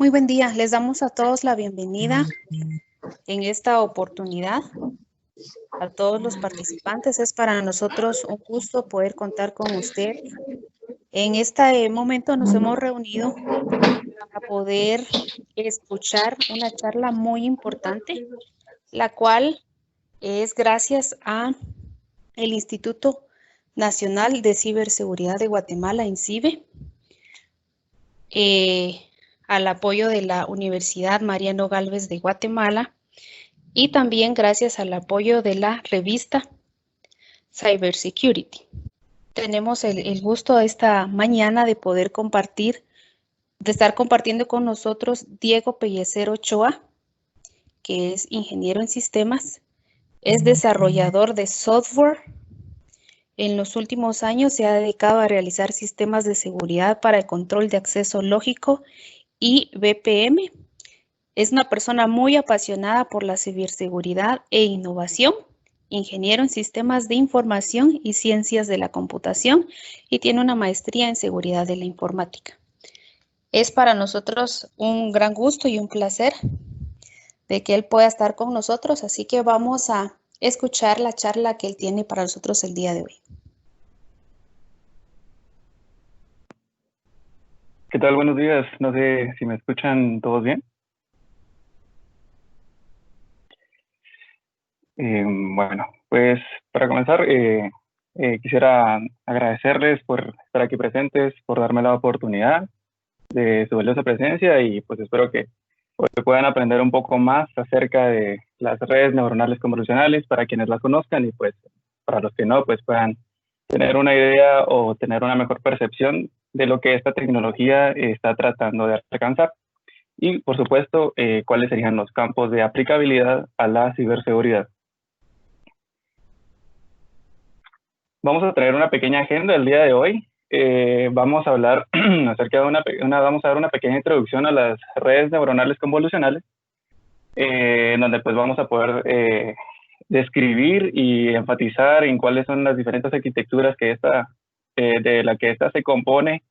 Muy buen día. Les damos a todos la bienvenida en esta oportunidad. A todos los participantes, es para nosotros un gusto poder contar con usted. En este momento nos hemos reunido para poder escuchar una charla muy importante, la cual es gracias a el Instituto Nacional de Ciberseguridad de Guatemala, INCIBE, al apoyo de la Universidad Mariano Gálvez de Guatemala y también gracias al apoyo de la revista Cybersecurity. Tenemos el gusto esta mañana de poder estar compartiendo con nosotros Diego Pellecer Ochoa, que es ingeniero en sistemas, es desarrollador de software. En los últimos años se ha dedicado a realizar sistemas de seguridad para el control de acceso lógico y VPN. Es una persona muy apasionada por la ciberseguridad e innovación, ingeniero en sistemas de información y ciencias de la computación y tiene una maestría en seguridad de la informática. Es para nosotros un gran gusto y un placer de que él pueda estar con nosotros, así que vamos a escuchar la charla que él tiene para nosotros el día de hoy. ¿Qué tal? Buenos días. No sé si me escuchan todos bien. Bueno, pues para comenzar, quisiera agradecerles por estar aquí presentes, por darme la oportunidad de su valiosa presencia y pues espero que hoy puedan aprender un poco más acerca de las redes neuronales convolucionales para quienes las conozcan y pues para los que no, pues puedan tener una idea o tener una mejor percepción de lo que esta tecnología está tratando de alcanzar. Y, por supuesto, cuáles serían los campos de aplicabilidad a la ciberseguridad. Vamos a tener una pequeña agenda el día de hoy. Vamos a hablar acerca de vamos a dar una pequeña introducción a las redes neuronales convolucionales, en donde pues vamos a poder describir y enfatizar en cuáles son las diferentes arquitecturas que de la que esta se compone,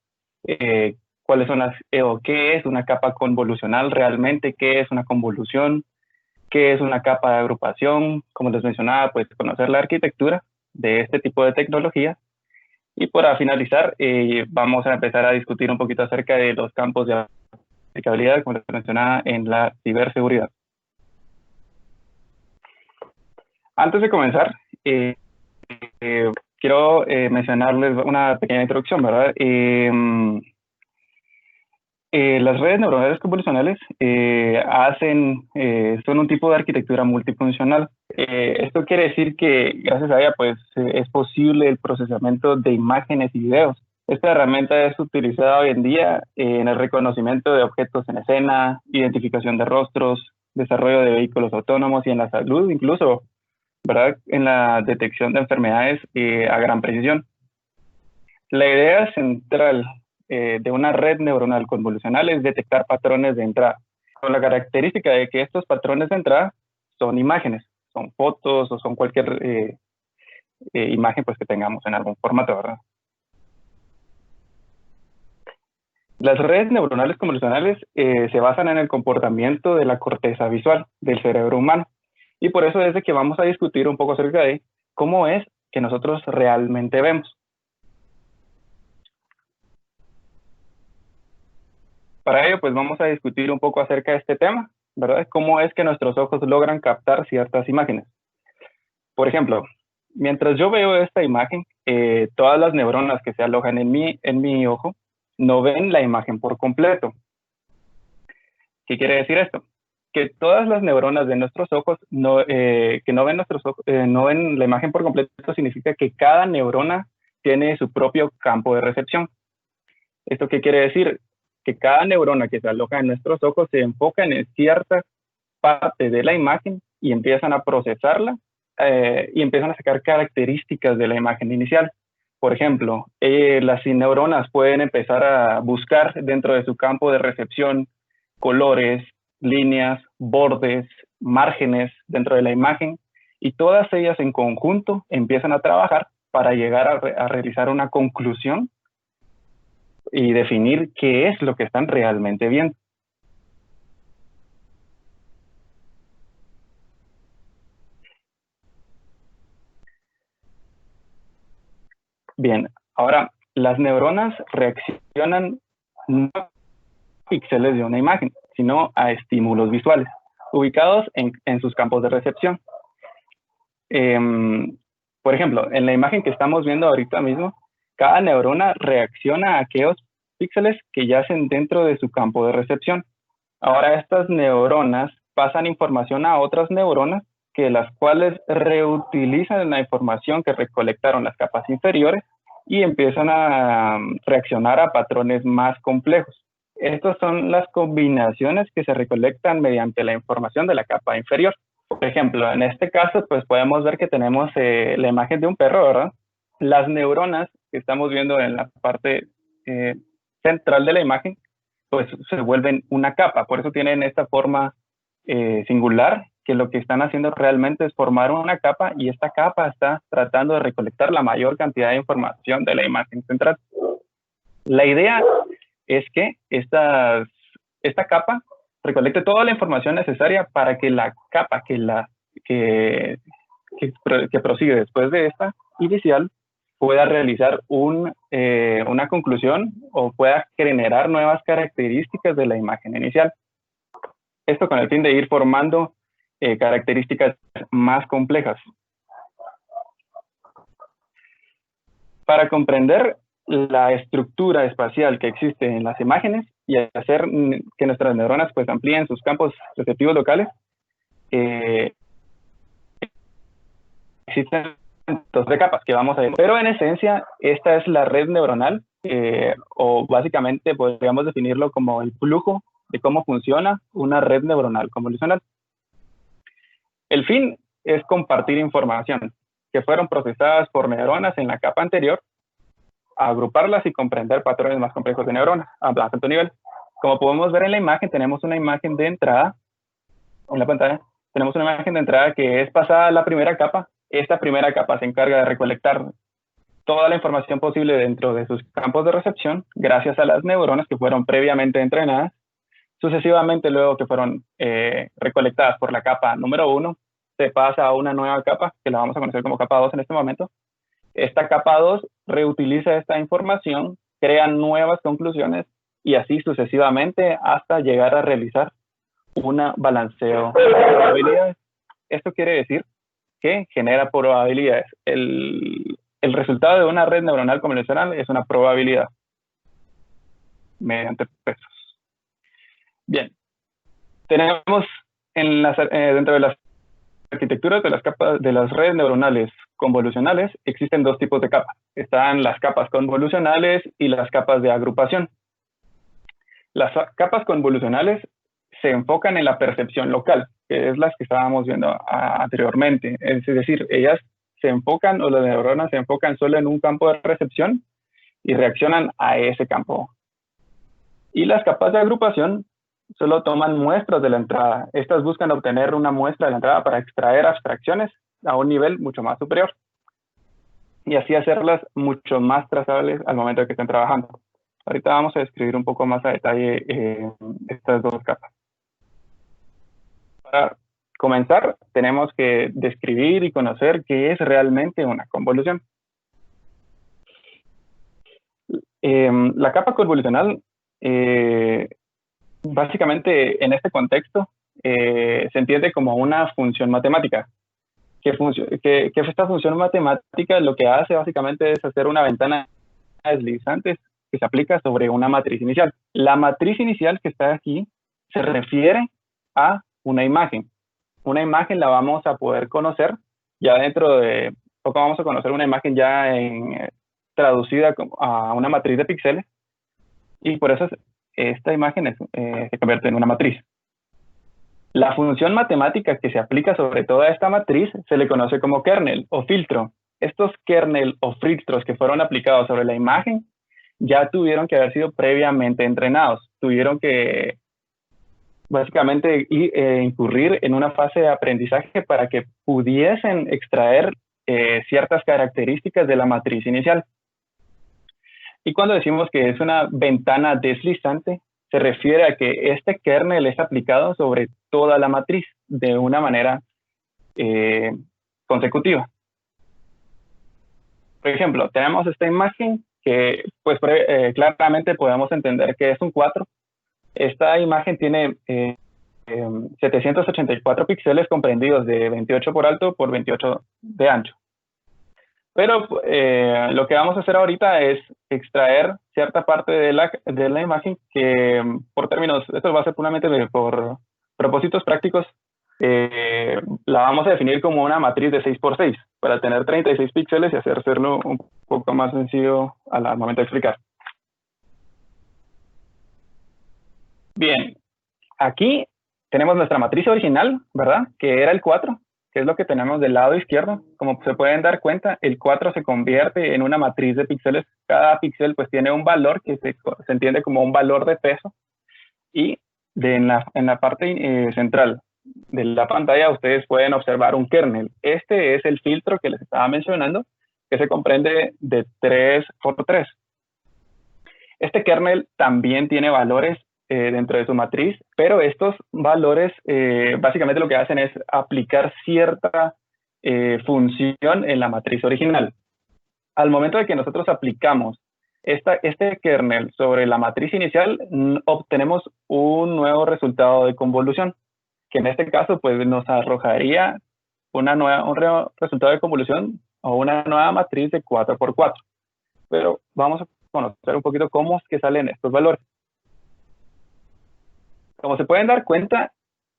cuáles son o qué es una capa convolucional realmente, qué es una convolución, qué es una capa de agrupación, como les mencionaba, pues conocer la arquitectura de este tipo de tecnología. Y para finalizar, vamos a empezar a discutir un poquito acerca de los campos de aplicabilidad, como les mencionaba, en la ciberseguridad. Antes de comenzar, quiero mencionarles una pequeña introducción, ¿verdad? Las redes neuronales convolucionales son un tipo de arquitectura multifuncional. Esto quiere decir que gracias a ella pues, es posible el procesamiento de imágenes y videos. Esta herramienta es utilizada hoy en día en el reconocimiento de objetos en escena, identificación de rostros, desarrollo de vehículos autónomos y en la salud incluso, ¿verdad? En la detección de enfermedades a gran precisión. La idea central de una red neuronal convolucional es detectar patrones de entrada, con la característica de que estos patrones de entrada son imágenes, son fotos o son cualquier imagen pues, que tengamos en algún formato, ¿verdad? Las redes neuronales convolucionales se basan en el comportamiento de la corteza visual del cerebro humano y por eso es de que vamos a discutir un poco acerca de cómo es que nosotros realmente vemos. Para ello, pues vamos a discutir un poco acerca de este tema, ¿verdad? Cómo es que nuestros ojos logran captar ciertas imágenes. Por ejemplo, mientras yo veo esta imagen, todas las neuronas que se alojan en mi ojo no ven la imagen por completo. ¿Qué quiere decir esto? Que todas las neuronas de nuestros ojos que no ven la imagen por completo significa que cada neurona tiene su propio campo de recepción. ¿Esto qué quiere decir? Que cada neurona que se aloja en nuestros ojos se enfoca en cierta parte de la imagen y empiezan a procesarla y empiezan a sacar características de la imagen inicial. Por ejemplo, las neuronas pueden empezar a buscar dentro de su campo de recepción colores, líneas, bordes, márgenes dentro de la imagen y todas ellas en conjunto empiezan a trabajar para llegar a realizar una conclusión y definir qué es lo que están realmente viendo. Bien, ahora las neuronas reaccionan no a píxeles de una imagen, sino a estímulos visuales, ubicados en sus campos de recepción. Por ejemplo, en la imagen que estamos viendo ahorita mismo, cada neurona reacciona a aquellos píxeles que yacen dentro de su campo de recepción. Ahora estas neuronas pasan información a otras neuronas, que las cuales reutilizan la información que recolectaron las capas inferiores y empiezan a reaccionar a patrones más complejos. Estas son las combinaciones que se recolectan mediante la información de la capa inferior. Por ejemplo, en este caso, pues podemos ver que tenemos la imagen de un perro, ¿verdad? Las neuronas que estamos viendo en la parte central de la imagen, pues se vuelven una capa. Por eso tienen esta forma singular, que lo que están haciendo realmente es formar una capa, y esta capa está tratando de recolectar la mayor cantidad de información de la imagen central. La idea es que esta capa recolecte toda la información necesaria para que la capa que prosigue después de esta inicial pueda realizar una conclusión o pueda generar nuevas características de la imagen inicial. Esto con el fin de ir formando características más complejas. Para comprender la estructura espacial que existe en las imágenes y hacer que nuestras neuronas pues amplíen sus campos receptivos locales, existen dos capas que vamos a ver. Pero en esencia, esta es la red neuronal, o básicamente podríamos definirlo como el flujo de cómo funciona una red neuronal convolucional. El fin es compartir información que fueron procesadas por neuronas en la capa anterior, agruparlas y comprender patrones más complejos de neuronas a más alto nivel. Como podemos ver en la imagen, tenemos una imagen de entrada en la pantalla. Tenemos una imagen de entrada que es pasada a la primera capa. Esta primera capa se encarga de recolectar toda la información posible dentro de sus campos de recepción, gracias a las neuronas que fueron previamente entrenadas. Sucesivamente, luego que fueron recolectadas por la capa número 1, se pasa a una nueva capa, que la vamos a conocer como capa 2 en este momento. Esta capa 2 reutiliza esta información, crea nuevas conclusiones y así sucesivamente hasta llegar a realizar un balanceo de probabilidades. Esto quiere decir que genera probabilidades. El resultado de una red neuronal convolucional es una probabilidad mediante pesos. Bien, tenemos dentro de las arquitecturas de las capas de las redes neuronales convolucionales, existen dos tipos de capas. Están las capas convolucionales y las capas de agrupación. Las capas convolucionales se enfocan en la percepción local, que es las que estábamos viendo anteriormente. Es decir, ellas se enfocan, o las neuronas se enfocan solo en un campo de recepción y reaccionan a ese campo. Y las capas de agrupación solo toman muestras de la entrada. Estas buscan obtener una muestra de la entrada para extraer abstracciones a un nivel mucho más superior y así hacerlas mucho más trazables al momento de que estén trabajando. Ahorita vamos a describir un poco más a detalle estas dos capas. Para comenzar, tenemos que describir y conocer qué es realmente una convolución. La capa convolucional, básicamente en este contexto, se entiende como una función matemática. Que esta función matemática lo que hace básicamente es hacer una ventana deslizante que se aplica sobre una matriz inicial. La matriz inicial que está aquí se refiere a una imagen. Una imagen la vamos a poder conocer ya dentro de poco. Vamos a conocer una imagen ya traducida a una matriz de píxeles, y por eso esta imagen se convierte en una matriz. La función matemática que se aplica sobre toda esta matriz se le conoce como kernel o filtro. Estos kernel o filtros que fueron aplicados sobre la imagen ya tuvieron que haber sido previamente entrenados. Tuvieron que básicamente incurrir en una fase de aprendizaje para que pudiesen extraer ciertas características de la matriz inicial. Y cuando decimos que es una ventana deslizante, se refiere a que este kernel es aplicado sobre toda la matriz de una manera consecutiva. Por ejemplo, tenemos esta imagen que pues claramente podemos entender que es un 4. Esta imagen tiene 784 píxeles comprendidos de 28 por alto por 28 de ancho. Pero lo que vamos a hacer ahorita es extraer cierta parte de la imagen que por términos, esto va a ser puramente por propósitos prácticos, la vamos a definir como una matriz de 6x6 para tener 36 píxeles y hacerlo un poco más sencillo al momento de explicar. Bien, aquí tenemos nuestra matriz original, ¿verdad? Que era el 4, que es lo que tenemos del lado izquierdo. Como se pueden dar cuenta, el 4 se convierte en una matriz de píxeles. Cada píxel pues tiene un valor que se entiende como un valor de peso. Y en la parte central de la pantalla ustedes pueden observar un kernel. Este es el filtro que les estaba mencionando, que se comprende de 3x3. Este kernel también tiene valores dentro de su matriz, pero estos valores básicamente lo que hacen es aplicar cierta función en la matriz original. Al momento de que nosotros aplicamos este kernel sobre la matriz inicial, obtenemos un nuevo resultado de convolución, que en este caso pues nos arrojaría un resultado de convolución o una nueva matriz de 4x4. Pero vamos a conocer un poquito cómo es que salen estos valores. Como se pueden dar cuenta,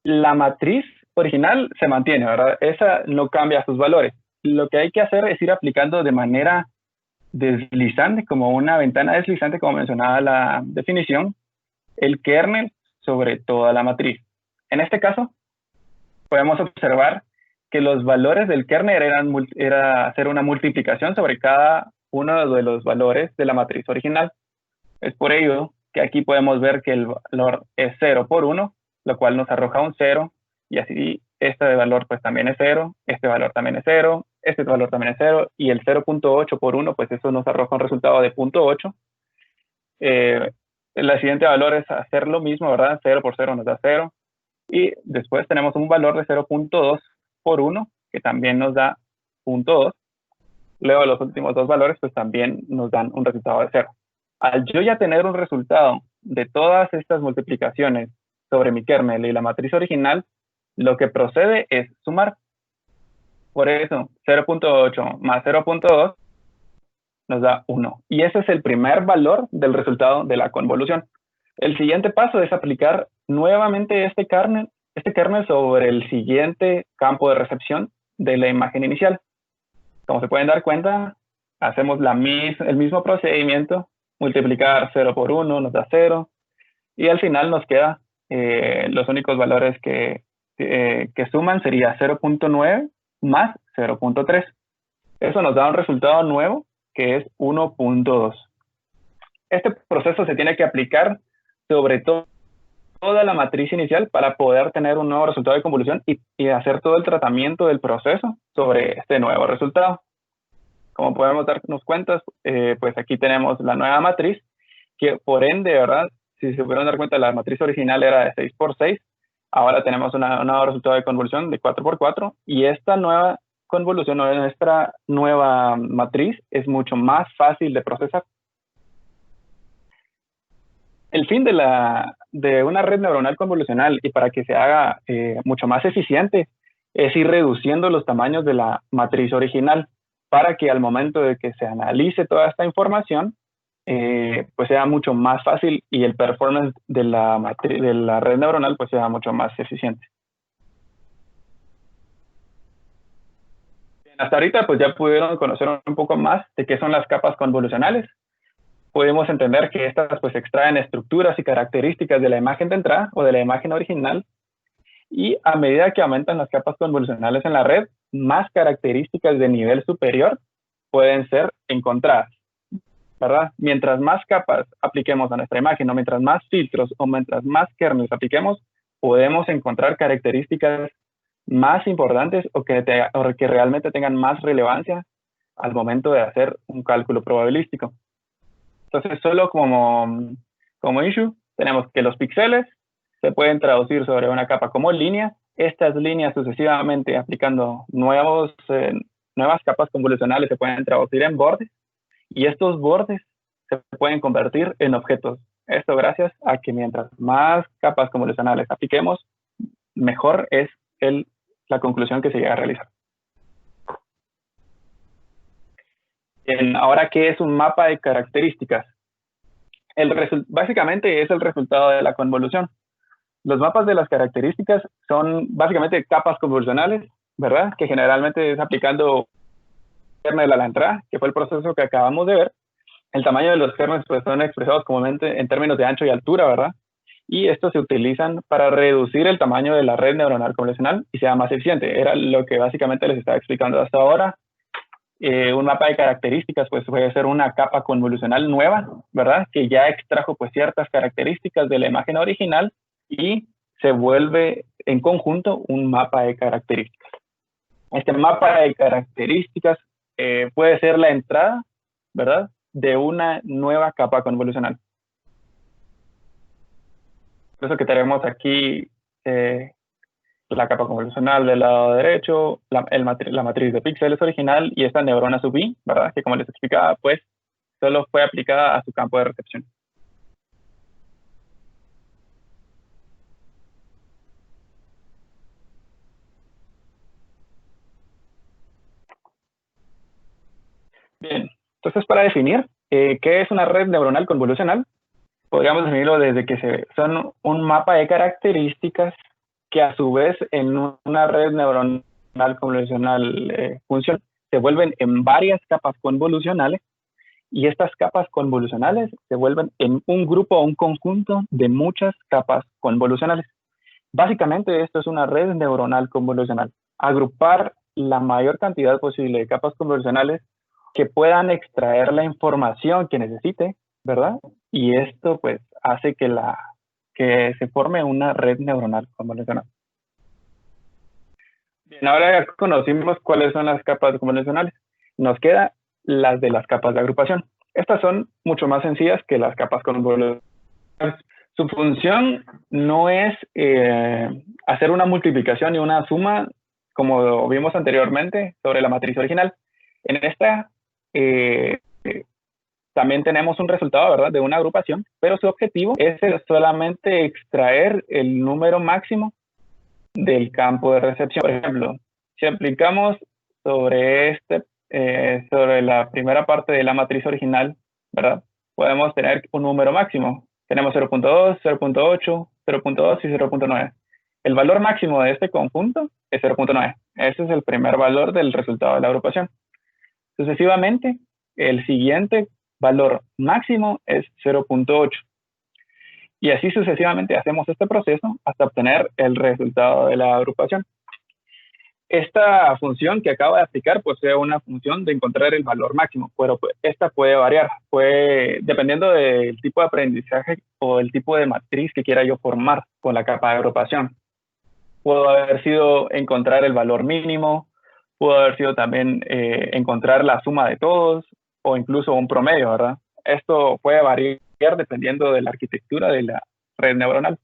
la matriz original se mantiene, ¿verdad? Esa no cambia sus valores. Lo que hay que hacer es ir aplicando de manera deslizante, como una ventana deslizante, como mencionaba la definición, el kernel sobre toda la matriz. En este caso, podemos observar que los valores del kernel era hacer una multiplicación sobre cada uno de los valores de la matriz original. Es por ello que aquí podemos ver que el valor es 0 por 1, lo cual nos arroja un 0, y así este valor pues también es 0, este valor también es 0, este valor también es 0, y el 0.8 por 1, pues eso nos arroja un resultado de 0.8. El siguiente valor es hacer lo mismo, ¿verdad? 0 por 0 nos da 0, y después tenemos un valor de 0.2 por 1, que también nos da 0.2. Luego los últimos dos valores pues también nos dan un resultado de 0. Al yo ya tener un resultado de todas estas multiplicaciones sobre mi kernel y la matriz original, lo que procede es sumar. Por eso, 0.8 más 0.2 nos da 1. Y ese es el primer valor del resultado de la convolución. El siguiente paso es aplicar nuevamente este kernel sobre el siguiente campo de recepción de la imagen inicial. Como se pueden dar cuenta, hacemos el mismo procedimiento, multiplicar 0 por 1 nos da 0, y al final nos queda los únicos valores que suman sería 0.9 más 0.3. Eso nos da un resultado nuevo que es 1.2. Este proceso se tiene que aplicar sobre toda la matriz inicial para poder tener un nuevo resultado de convolución y hacer todo el tratamiento del proceso sobre este nuevo resultado. Como podemos darnos cuenta, pues aquí tenemos la nueva matriz, que por ende, ¿verdad? Si se pudieron dar cuenta, la matriz original era de 6x6, ahora tenemos un nuevo resultado de convolución de 4x4, y esta nueva convolución o nuestra nueva matriz es mucho más fácil de procesar. El fin de una red neuronal convolucional, y para que se haga mucho más eficiente, es ir reduciendo los tamaños de la matriz original para que al momento de que se analice toda esta información, pues sea mucho más fácil y el performance de la red neuronal pues sea mucho más eficiente. Hasta ahorita pues ya pudieron conocer un poco más de qué son las capas convolucionales. Podemos entender que estas pues extraen estructuras y características de la imagen de entrada o de la imagen original, y a medida que aumentan las capas convolucionales en la red, más características de nivel superior pueden ser encontradas, ¿verdad? Mientras más capas apliquemos a nuestra imagen, o mientras más filtros o mientras más kernels apliquemos, podemos encontrar características más importantes o que realmente tengan más relevancia al momento de hacer un cálculo probabilístico. Entonces, solo como issue, tenemos que los píxeles se pueden traducir sobre una capa como líneas. Estas líneas sucesivamente aplicando nuevos nuevas capas convolucionales se pueden traducir en bordes y estos bordes se pueden convertir en objetos. Esto gracias a que mientras más capas convolucionales apliquemos, mejor es la conclusión que se llega a realizar. Bien, ahora, ¿qué es un mapa de características? Básicamente es el resultado de la convolución. Los mapas de las características son básicamente capas convolucionales, ¿verdad? Que generalmente es aplicando kernel a la entrada, que fue el proceso que acabamos de ver. El tamaño de los kernels pues, son expresados comúnmente en términos de ancho y altura, ¿verdad? Y estos se utilizan para reducir el tamaño de la red neuronal convolucional y sea más eficiente. Era lo que básicamente les estaba explicando hasta ahora. Un mapa de características pues puede ser una capa convolucional nueva, ¿verdad? Que ya extrajo pues ciertas características de la imagen original y se vuelve en conjunto un mapa de características. Este mapa de características puede ser la entrada, ¿verdad? De una nueva capa convolucional. Por eso que tenemos aquí la capa convolucional del lado derecho, la matriz de píxeles original y esta neurona sub I, ¿verdad? Que como les explicaba, pues solo fue aplicada a su campo de recepción. Bien, entonces para definir qué es una red neuronal convolucional, podríamos definirlo desde que son un mapa de características que a su vez en una red neuronal convolucional funcional se vuelven en varias capas convolucionales y estas capas convolucionales se vuelven en un grupo o un conjunto de muchas capas convolucionales. Básicamente esto es una red neuronal convolucional. Agrupar la mayor cantidad posible de capas convolucionales que puedan extraer la información que necesite, ¿verdad? Y esto pues hace que se forme una red neuronal convolucional. Bien, ahora ya conocimos cuáles son las capas convolucionales. Nos queda las de las capas de agrupación. Estas son mucho más sencillas que las capas convolucionales. Su función no es hacer una multiplicación y una suma, como vimos anteriormente, sobre la matriz original. En esta también tenemos un resultado, ¿verdad?, de una agrupación, pero su objetivo es solamente extraer el número máximo del campo de recepción. Por ejemplo, si aplicamos sobre la primera parte de la matriz original, ¿verdad?, podemos tener un número máximo. Tenemos 0.2, 0.8, 0.2 y 0.9. El valor máximo de este conjunto es 0.9. Ese es el primer valor del resultado de la agrupación. Sucesivamente, el siguiente valor máximo es 0.8. Y así sucesivamente hacemos este proceso hasta obtener el resultado de la agrupación. Esta función que acabo de aplicar posee una función de encontrar el valor máximo, pero esta puede variar, dependiendo del tipo de aprendizaje o el tipo de matriz que quiera yo formar con la capa de agrupación. Pudo haber sido encontrar el valor mínimo, pudo haber sido también encontrar la suma de todos o incluso un promedio, ¿verdad? Esto puede variar dependiendo de la arquitectura de la red neuronal.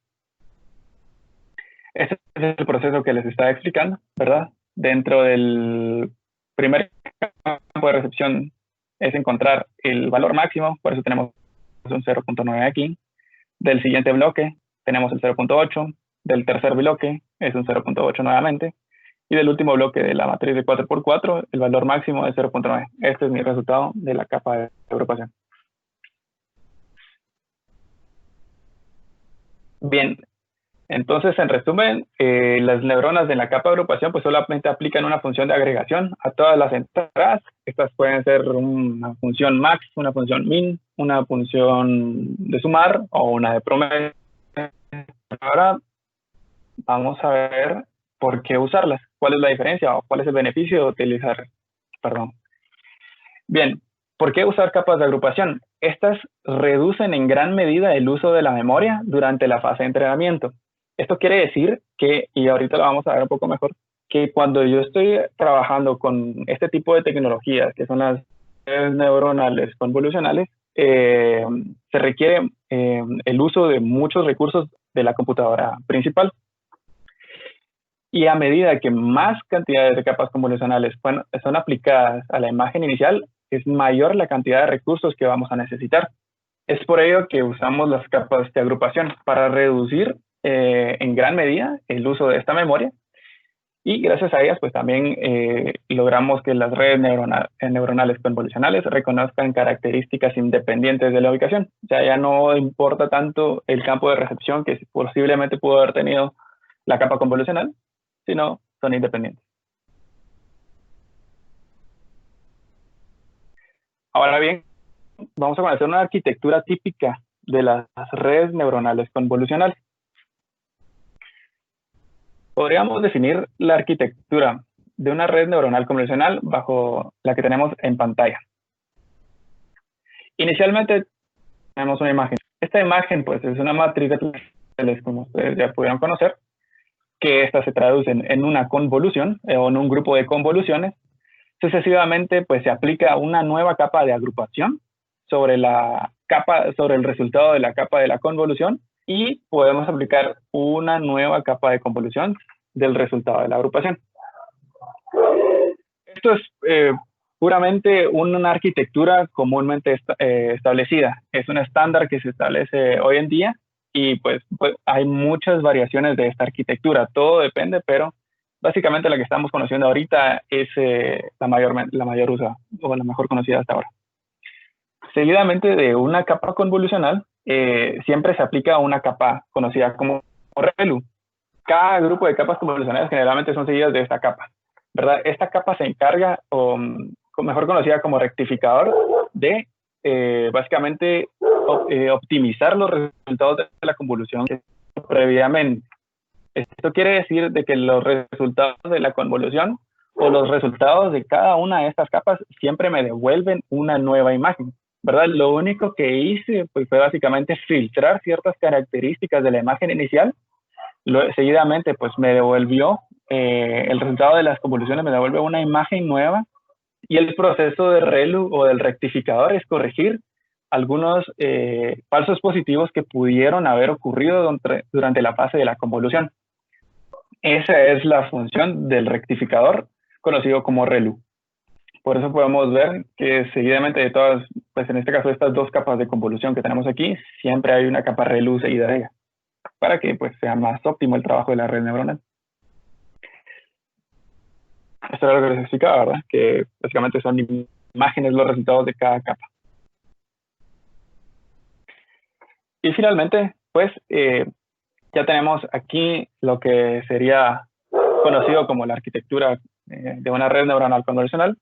Este es el proceso que les estaba explicando, ¿verdad? Dentro del primer campo de recepción es encontrar el valor máximo, por eso tenemos un 0.9 aquí. Del siguiente bloque tenemos el 0.8, del tercer bloque es un 0.8 nuevamente, y del último bloque de la matriz de 4x4, el valor máximo es 0.9. Este es mi resultado de la capa de agrupación. Bien, entonces en resumen, las neuronas de la capa de agrupación pues solamente aplican una función de agregación a todas las entradas. Estas pueden ser una función max, una función min, una función de sumar o una de promedio. Ahora vamos a ver por qué usarlas, cuál es la diferencia o cuál es el beneficio de utilizar, perdón. Bien, ¿por qué usar capas de agrupación? Estas reducen en gran medida el uso de la memoria durante la fase de entrenamiento. Esto quiere decir que, y ahorita lo vamos a ver un poco mejor, que cuando yo estoy trabajando con este tipo de tecnologías, que son las redes neuronales convolucionales, se requiere el uso de muchos recursos de la computadora principal. Y a medida que más cantidades de capas convolucionales son aplicadas a la imagen inicial, es mayor la cantidad de recursos que vamos a necesitar. Es por ello que usamos las capas de agrupación para reducir en gran medida el uso de esta memoria, y gracias a ellas pues también logramos que las redes neuronales convolucionales reconozcan características independientes de la ubicación. O sea, ya no importa tanto el campo de recepción que posiblemente pudo haber tenido la capa convolucional, sino son independientes. Ahora bien, vamos a conocer una arquitectura típica de las redes neuronales convolucionales. Podríamos definir la arquitectura de una red neuronal convolucional bajo la que tenemos en pantalla. Inicialmente tenemos una imagen. Esta imagen pues es una matriz de píxeles, como ustedes ya pudieron conocer, que estas se traducen en una convolución o en un grupo de convoluciones. Sucesivamente pues se aplica una nueva capa de agrupación sobre el resultado de la capa de la convolución, y podemos aplicar una nueva capa de convolución del resultado de la agrupación. Esto es puramente una arquitectura comúnmente establecida. Es un estándar que se establece hoy en día, y pues hay muchas variaciones de esta arquitectura. Todo depende, pero básicamente la que estamos conociendo ahorita es la mayor usada, o la mejor conocida hasta ahora. Seguidamente de una capa convolucional, siempre se aplica una capa conocida como ReLU. Cada grupo de capas convolucionales generalmente son seguidas de esta capa, ¿verdad? Esta capa se encarga, o mejor conocida como rectificador, de básicamente optimizar los resultados de la convolución previamente. Esto quiere decir de que los resultados de la convolución o los resultados de cada una de estas capas siempre me devuelven una nueva imagen, ¿verdad? Lo único que hice pues, fue básicamente filtrar ciertas características de la imagen inicial. Seguidamente pues me devolvió el resultado de las convoluciones, me devuelve una imagen nueva, y el proceso de ReLU o del rectificador es corregir algunos falsos positivos que pudieron haber ocurrido durante la fase de la convolución. Esa es la función del rectificador, conocido como ReLU. Por eso podemos ver que seguidamente de todas, pues en este caso estas dos capas de convolución que tenemos aquí, siempre hay una capa ReLU seguida de ella, para que pues sea más óptimo el trabajo de la red neuronal. Esto era lo que les explicaba, ¿verdad? Que básicamente son imágenes los resultados de cada capa. Y finalmente, pues ya tenemos aquí lo que sería conocido como la arquitectura de una red neuronal convolucional,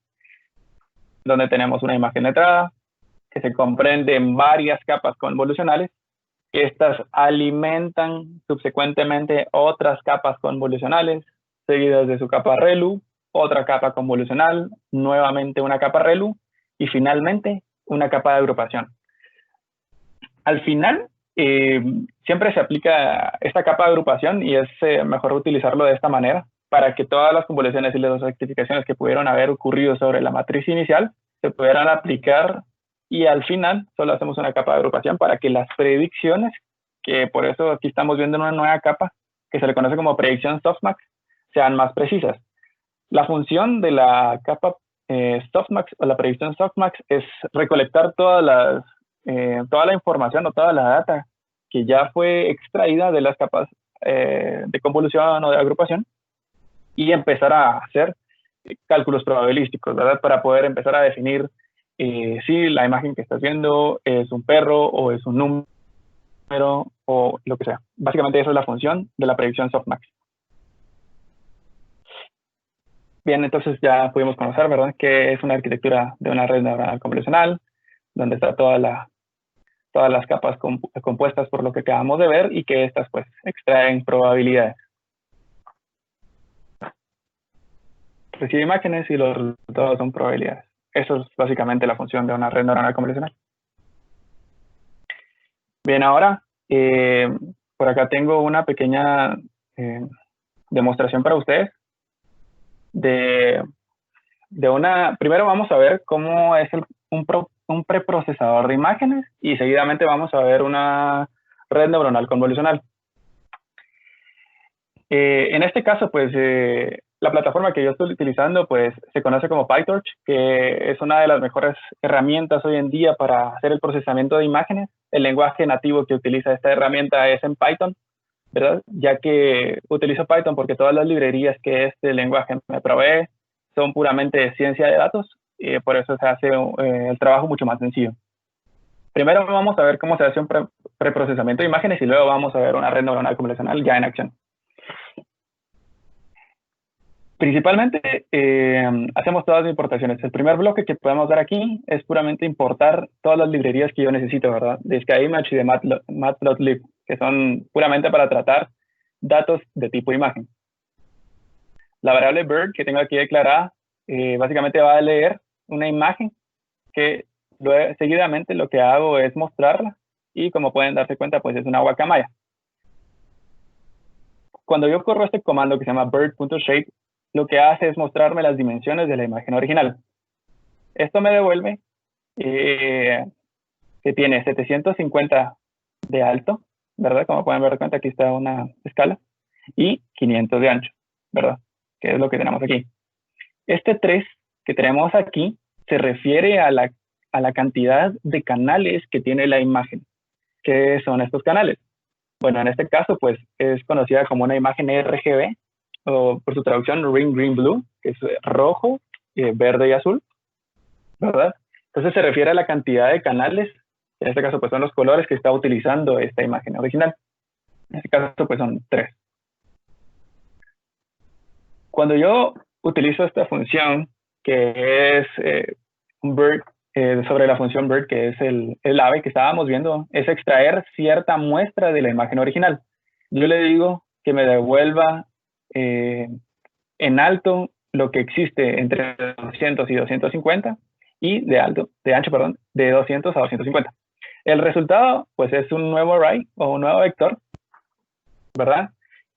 donde tenemos una imagen de entrada que se comprende en varias capas convolucionales. Estas alimentan subsecuentemente otras capas convolucionales, seguidas de su capa ReLU, otra capa convolucional, nuevamente una capa ReLU, y finalmente una capa de agrupación. Al final, siempre se aplica esta capa de agrupación, y es mejor utilizarlo de esta manera para que todas las convoluciones y las rectificaciones que pudieron haber ocurrido sobre la matriz inicial se pudieran aplicar, y al final solo hacemos una capa de agrupación para que las predicciones, que por eso aquí estamos viendo una nueva capa que se le conoce como predicción softmax, sean más precisas. La función de la capa softmax o la predicción softmax es recolectar toda la información o toda la data que ya fue extraída de las capas de convolución o de agrupación, y empezar a hacer cálculos probabilísticos, ¿verdad? Para poder empezar a definir si la imagen que estás viendo es un perro o es un número o lo que sea. Básicamente esa es la función de la predicción softmax. Bien, entonces ya pudimos conocer, ¿verdad?, que es una arquitectura de una red neuronal convolucional, donde está todas las capas compuestas por lo que acabamos de ver, y que estas pues extraen probabilidades. Recibe imágenes y los resultados son probabilidades. Eso es básicamente la función de una red neuronal convolucional. Bien, ahora por acá tengo una pequeña demostración para ustedes primero vamos a ver cómo es un preprocesador de imágenes, y seguidamente vamos a ver una red neuronal convolucional. En este caso, pues, la plataforma que yo estoy utilizando, pues, se conoce como PyTorch, que es una de las mejores herramientas hoy en día para hacer el procesamiento de imágenes. El lenguaje nativo que utiliza esta herramienta es en Python, ¿verdad? Ya que utilizo Python porque todas las librerías que este lenguaje me provee son puramente de ciencia de datos, y por eso se hace el trabajo mucho más sencillo. Primero vamos a ver cómo se hace un preprocesamiento de imágenes y luego vamos a ver una red neuronal convolucional ya en acción. Principalmente hacemos todas las importaciones. El primer bloque que podemos dar aquí es puramente importar todas las librerías que yo necesito, ¿verdad? De SkyImage y de Matplotlib, que son puramente para tratar datos de tipo imagen. La variable bird que tengo aquí declarada básicamente va a leer una imagen que luego, seguidamente lo que hago es mostrarla y como pueden darse cuenta, pues es una guacamaya. Cuando yo corro este comando que se llama bird.shape, lo que hace es mostrarme las dimensiones de la imagen original. Esto me devuelve que tiene 750 de alto, ¿verdad? Como pueden ver cuenta, aquí está una escala, y 500 de ancho, ¿verdad? Que es lo que tenemos aquí. Este 3 que tenemos aquí se refiere a la cantidad de canales que tiene la imagen. ¿Qué son estos canales? Bueno, en este caso, pues, es conocida como una imagen RGB, o por su traducción, Ring Green Blue, que es rojo, verde y azul, ¿verdad? Entonces se refiere a la cantidad de canales, en este caso, pues, son los colores que está utilizando esta imagen original. En este caso, pues, son 3. Cuando yo utilizo esta función, que es un bird, sobre la función bird, que es el ave que estábamos viendo, es extraer cierta muestra de la imagen original. Yo le digo que me devuelva en alto lo que existe entre 200 y 250 y de ancho, perdón, de 200 a 250. El resultado, pues, es un nuevo array o un nuevo vector, ¿verdad?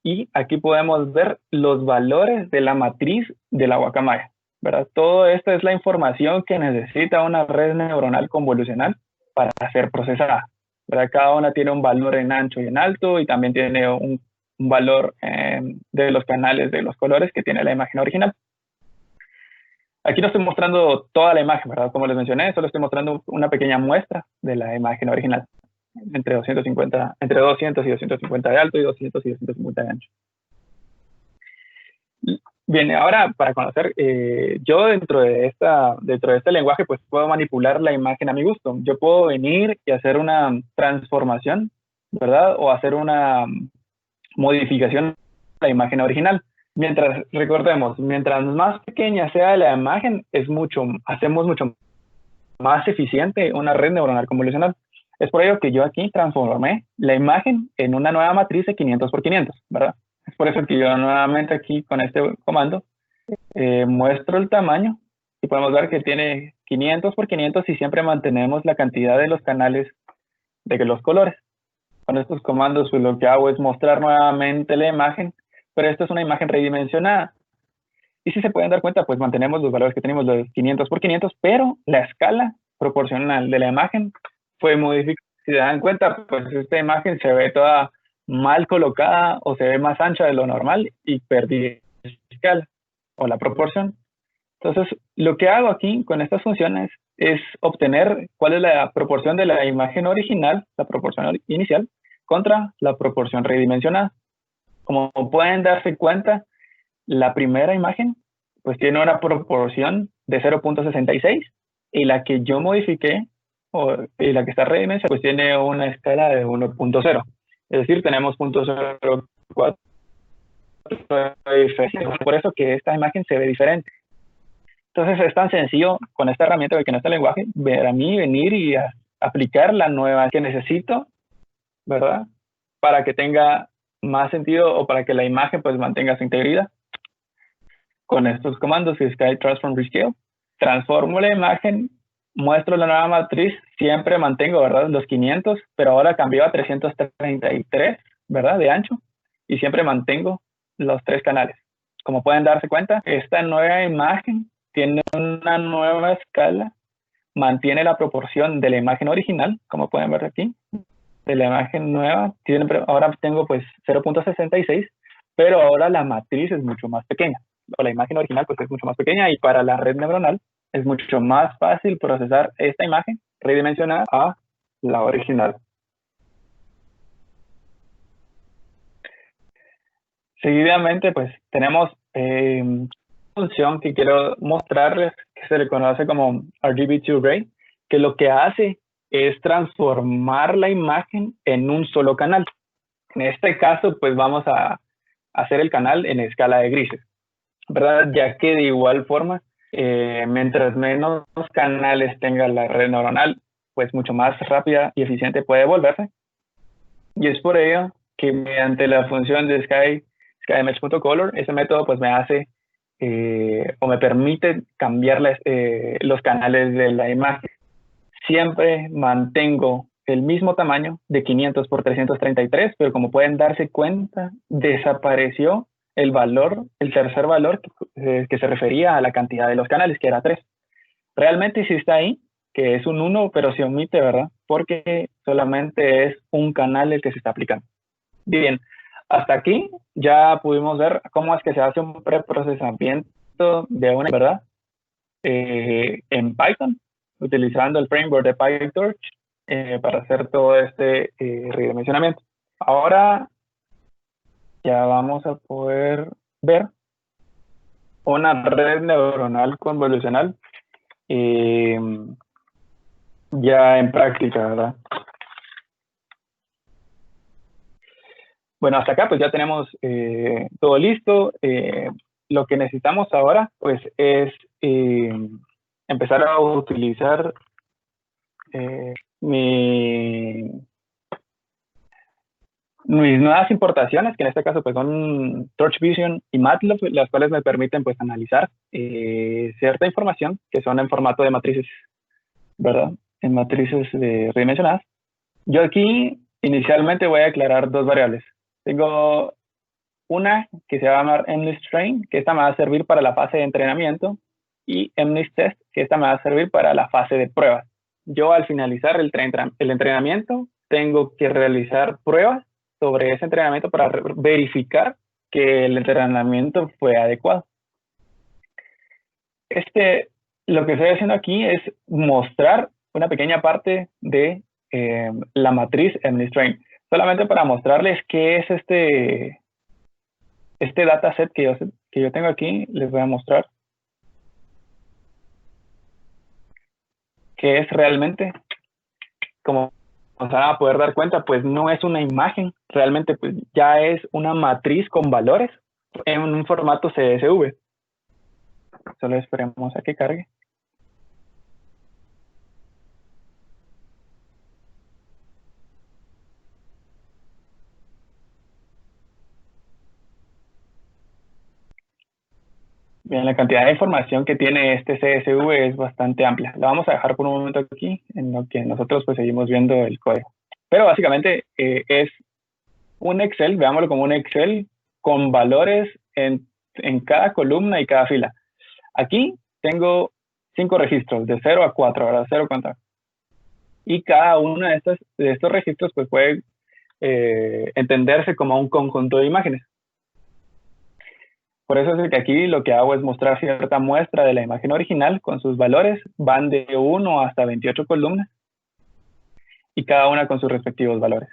Y aquí podemos ver los valores de la matriz de la guacamaya, ¿verdad? Todo esto es la información que necesita una red neuronal convolucional para ser procesada, ¿verdad? Cada una tiene un valor en ancho y en alto y también tiene un valor de los canales de los colores que tiene la imagen original. Aquí no estoy mostrando toda la imagen, ¿verdad? Como les mencioné, solo estoy mostrando una pequeña muestra de la imagen original. Entre 200 y 250 de alto y 200 y 250 de ancho. Bien, ahora para conocer, yo dentro de este lenguaje, pues puedo manipular la imagen a mi gusto. Yo puedo venir y hacer una transformación, ¿verdad? O hacer una modificación de la imagen original. Recordemos, mientras más pequeña sea la imagen, hacemos mucho más eficiente una red neuronal convolucional. Es por ello que yo aquí transformé la imagen en una nueva matriz de 500 por 500, ¿verdad? Es por eso que yo nuevamente aquí con este comando muestro el tamaño y podemos ver que tiene 500 por 500 y siempre mantenemos la cantidad de los canales de los colores. Con estos comandos, pues, lo que hago es mostrar nuevamente la imagen, pero esto es una imagen redimensionada. Y si se pueden dar cuenta, pues mantenemos los valores que tenemos, los 500 por 500, pero la escala proporcional de la imagen fue modificada. Si se dan cuenta, pues esta imagen se ve toda mal colocada o se ve más ancha de lo normal y perdí la escala o la proporción. Entonces, lo que hago aquí con estas funciones es obtener cuál es la proporción de la imagen original, la proporción inicial, contra la proporción redimensionada. Como pueden darse cuenta, la primera imagen pues tiene una proporción de 0.66 y la que yo modifiqué y la que está redimensionada pues tiene una escala de 1.0. Es decir, tenemos 0.04 de diferencia. Por eso que esta imagen se ve diferente. Entonces es tan sencillo con esta herramienta que no está el lenguaje, a mí venir y aplicar la nueva que necesito, ¿verdad? Para que tenga más sentido o para que la imagen pues mantenga su integridad. Con estos comandos, Sky Transform Rescale, transformo la imagen, muestro la nueva matriz, siempre mantengo, ¿verdad? Los 500, pero ahora cambió a 333, ¿verdad? De ancho, y siempre mantengo los 3 canales. Como pueden darse cuenta, esta nueva imagen tiene una nueva escala, mantiene la proporción de la imagen original, como pueden ver aquí, de la imagen nueva, ahora tengo pues 0.66, pero ahora la matriz es mucho más pequeña, o la imagen original pues es mucho más pequeña, y para la red neuronal es mucho más fácil procesar esta imagen redimensionada a la original. Seguidamente, pues tenemos una función que quiero mostrarles, que se le conoce como RGB2Ray, que lo que hace es transformar la imagen en un solo canal. En este caso, pues vamos a hacer el canal en escala de grises, ¿verdad? Ya que de igual forma, mientras menos canales tenga la red neuronal, pues mucho más rápida y eficiente puede volverse. Y es por ello que mediante la función de SkyMesh.color, ese método pues me hace o me permite cambiar los canales de la imagen. Siempre mantengo el mismo tamaño de 500 por 333, pero como pueden darse cuenta, desapareció el valor, el tercer valor que se refería a la cantidad de los canales, que era 3. Realmente sí está ahí, que es un 1, pero se omite, ¿verdad? Porque solamente es un canal el que se está aplicando. Bien, hasta aquí ya pudimos ver cómo es que se hace un preprocesamiento de una, ¿verdad? En Python, utilizando el framework de PyTorch para hacer todo este redimensionamiento. Ahora ya vamos a poder ver una red neuronal convolucional ya en práctica, ¿verdad? Bueno, hasta acá pues ya tenemos todo listo. Lo que necesitamos ahora pues es empezar a utilizar mis nuevas importaciones, que en este caso pues son Torch Vision y Matplotlib, las cuales me permiten pues analizar cierta información que son en formato de matrices, ¿verdad? En matrices redimensionadas. Yo aquí inicialmente voy a declarar dos variables. Tengo una que se va a llamar MNISTRAIN, que esta me va a servir para la fase de entrenamiento, y MNISTEST, que esta me va a servir para la fase de pruebas. Yo al finalizar el entrenamiento tengo que realizar pruebas sobre ese entrenamiento para verificar que el entrenamiento fue adecuado. Lo que estoy haciendo aquí es mostrar una pequeña parte de la matriz MNISTRAIN, solamente para mostrarles qué es este dataset que yo tengo aquí. Les voy a mostrar qué es realmente. Como se van a poder dar cuenta, pues no es una imagen, realmente pues ya es una matriz con valores en un formato CSV. Solo esperemos a que cargue. Bien, la cantidad de información que tiene este CSV es bastante amplia. La vamos a dejar por un momento aquí, en lo que nosotros pues seguimos viendo el código. Pero básicamente es un Excel, veámoslo como un Excel con valores en cada columna y cada fila. Aquí tengo 5 registros, de 0 a 4, ¿verdad? 0 contar. Y cada uno de estos registros pues puede entenderse como un conjunto de imágenes. Por eso es que aquí lo que hago es mostrar cierta muestra de la imagen original con sus valores. Van de 1 hasta 28 columnas y cada una con sus respectivos valores.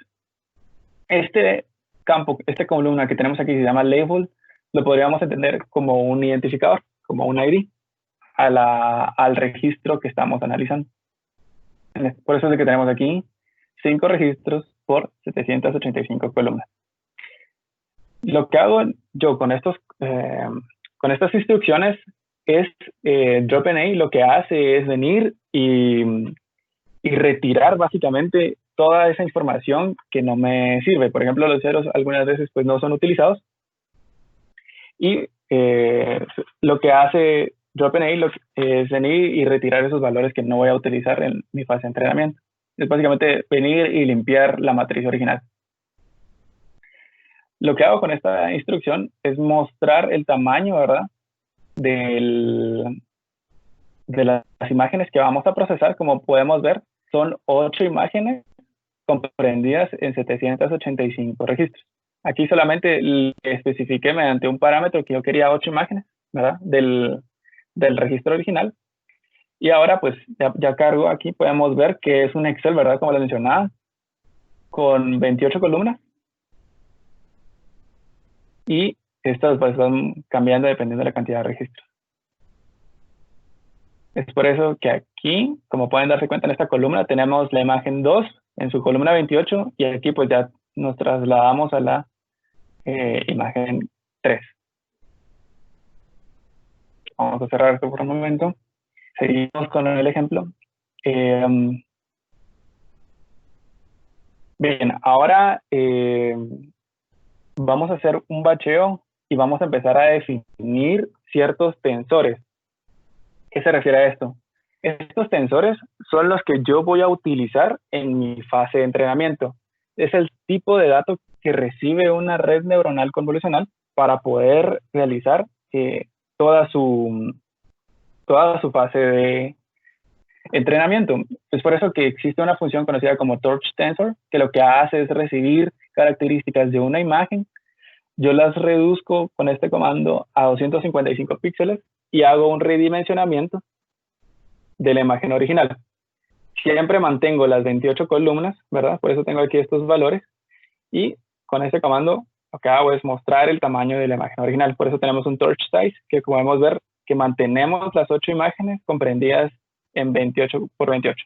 Este campo, esta columna que tenemos aquí se llama label, lo podríamos entender como un identificador, como un ID al registro que estamos analizando. Por eso es que tenemos aquí 5 registros por 785 columnas. Lo que hago yo con estas instrucciones es DropNA lo que hace es venir y retirar básicamente toda esa información que no me sirve. Por ejemplo, los ceros algunas veces pues no son utilizados. Y lo que hace DropNA es venir y retirar esos valores que no voy a utilizar en mi fase de entrenamiento. Es básicamente venir y limpiar la matriz original. Lo que hago con esta instrucción es mostrar el tamaño, ¿verdad? De las imágenes que vamos a procesar. Como podemos ver, son 8 imágenes comprendidas en 785 registros. Aquí solamente le especifiqué mediante un parámetro que yo quería 8 imágenes, ¿verdad? Del registro original. Y ahora pues ya cargo aquí, podemos ver que es un Excel, ¿verdad? Como les mencionaba, con 28 columnas. Y estas pues van cambiando dependiendo de la cantidad de registros. Es por eso que aquí, como pueden darse cuenta en esta columna, tenemos la imagen 2 en su columna 28 y aquí pues ya nos trasladamos a la imagen 3. Vamos a cerrar esto por un momento. Seguimos con el ejemplo. Bien, ahora vamos a hacer un bacheo y vamos a empezar a definir ciertos tensores. ¿Qué se refiere a esto? Estos tensores son los que yo voy a utilizar en mi fase de entrenamiento. Es el tipo de datos que recibe una red neuronal convolucional para poder realizar toda su fase de entrenamiento. Es por eso que existe una función conocida como Torch Tensor, que lo que hace es recibir características de una imagen. Yo las reduzco con este comando a 255 píxeles y hago un redimensionamiento de la imagen original. Siempre mantengo las 28 columnas, ¿verdad? Por eso tengo aquí estos valores. Y con este comando lo que hago es mostrar el tamaño de la imagen original. Por eso tenemos un torch size, que como podemos ver, que mantenemos las 8 imágenes comprendidas en 28 por 28.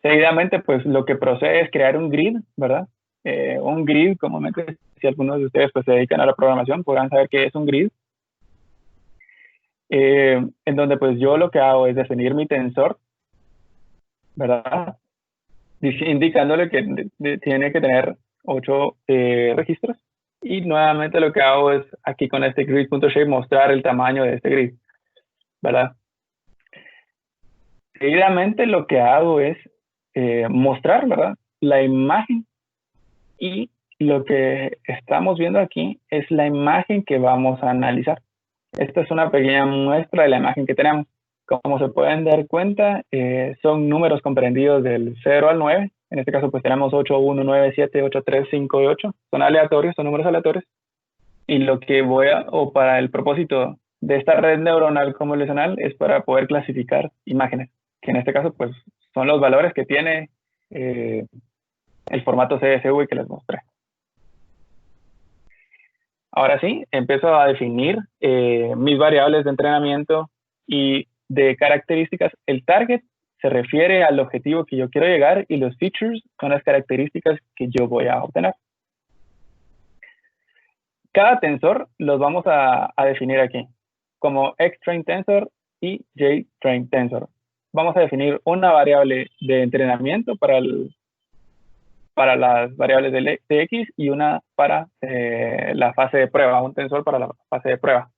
Seguidamente, pues lo que procede es crear un grid, ¿verdad? Un grid, comúnmente, si algunos de ustedes pues, se dedican a la programación, podrán saber qué es un grid. En donde pues yo lo que hago es definir mi tensor, ¿verdad? Indicándole que tiene que tener 8 registros. Y nuevamente lo que hago es aquí con este grid.shape mostrar el tamaño de este grid, ¿verdad? Seguidamente lo que hago es mostrar, ¿verdad? La imagen, y lo que estamos viendo aquí es la imagen que vamos a analizar. Esta es una pequeña muestra de la imagen que tenemos. Como se pueden dar cuenta, son números comprendidos del 0 al 9. En este caso, pues tenemos 8, 1, 9, 7, 8, 3, 5 y 8. Son aleatorios, son números aleatorios. Y lo que o para el propósito de esta red neuronal convolucional es para poder clasificar imágenes, que en este caso, pues, son los valores que tiene el formato CSV que les mostré. Ahora sí, empiezo a definir mis variables de entrenamiento y de características. El target se refiere al objetivo que yo quiero llegar y los features son las características que yo voy a obtener. Cada tensor los vamos a definir aquí, como X-Train Tensor y J-Train Tensor. Vamos a definir una variable de entrenamiento para las variables de X y una para la fase de prueba, un tensor para la fase de prueba.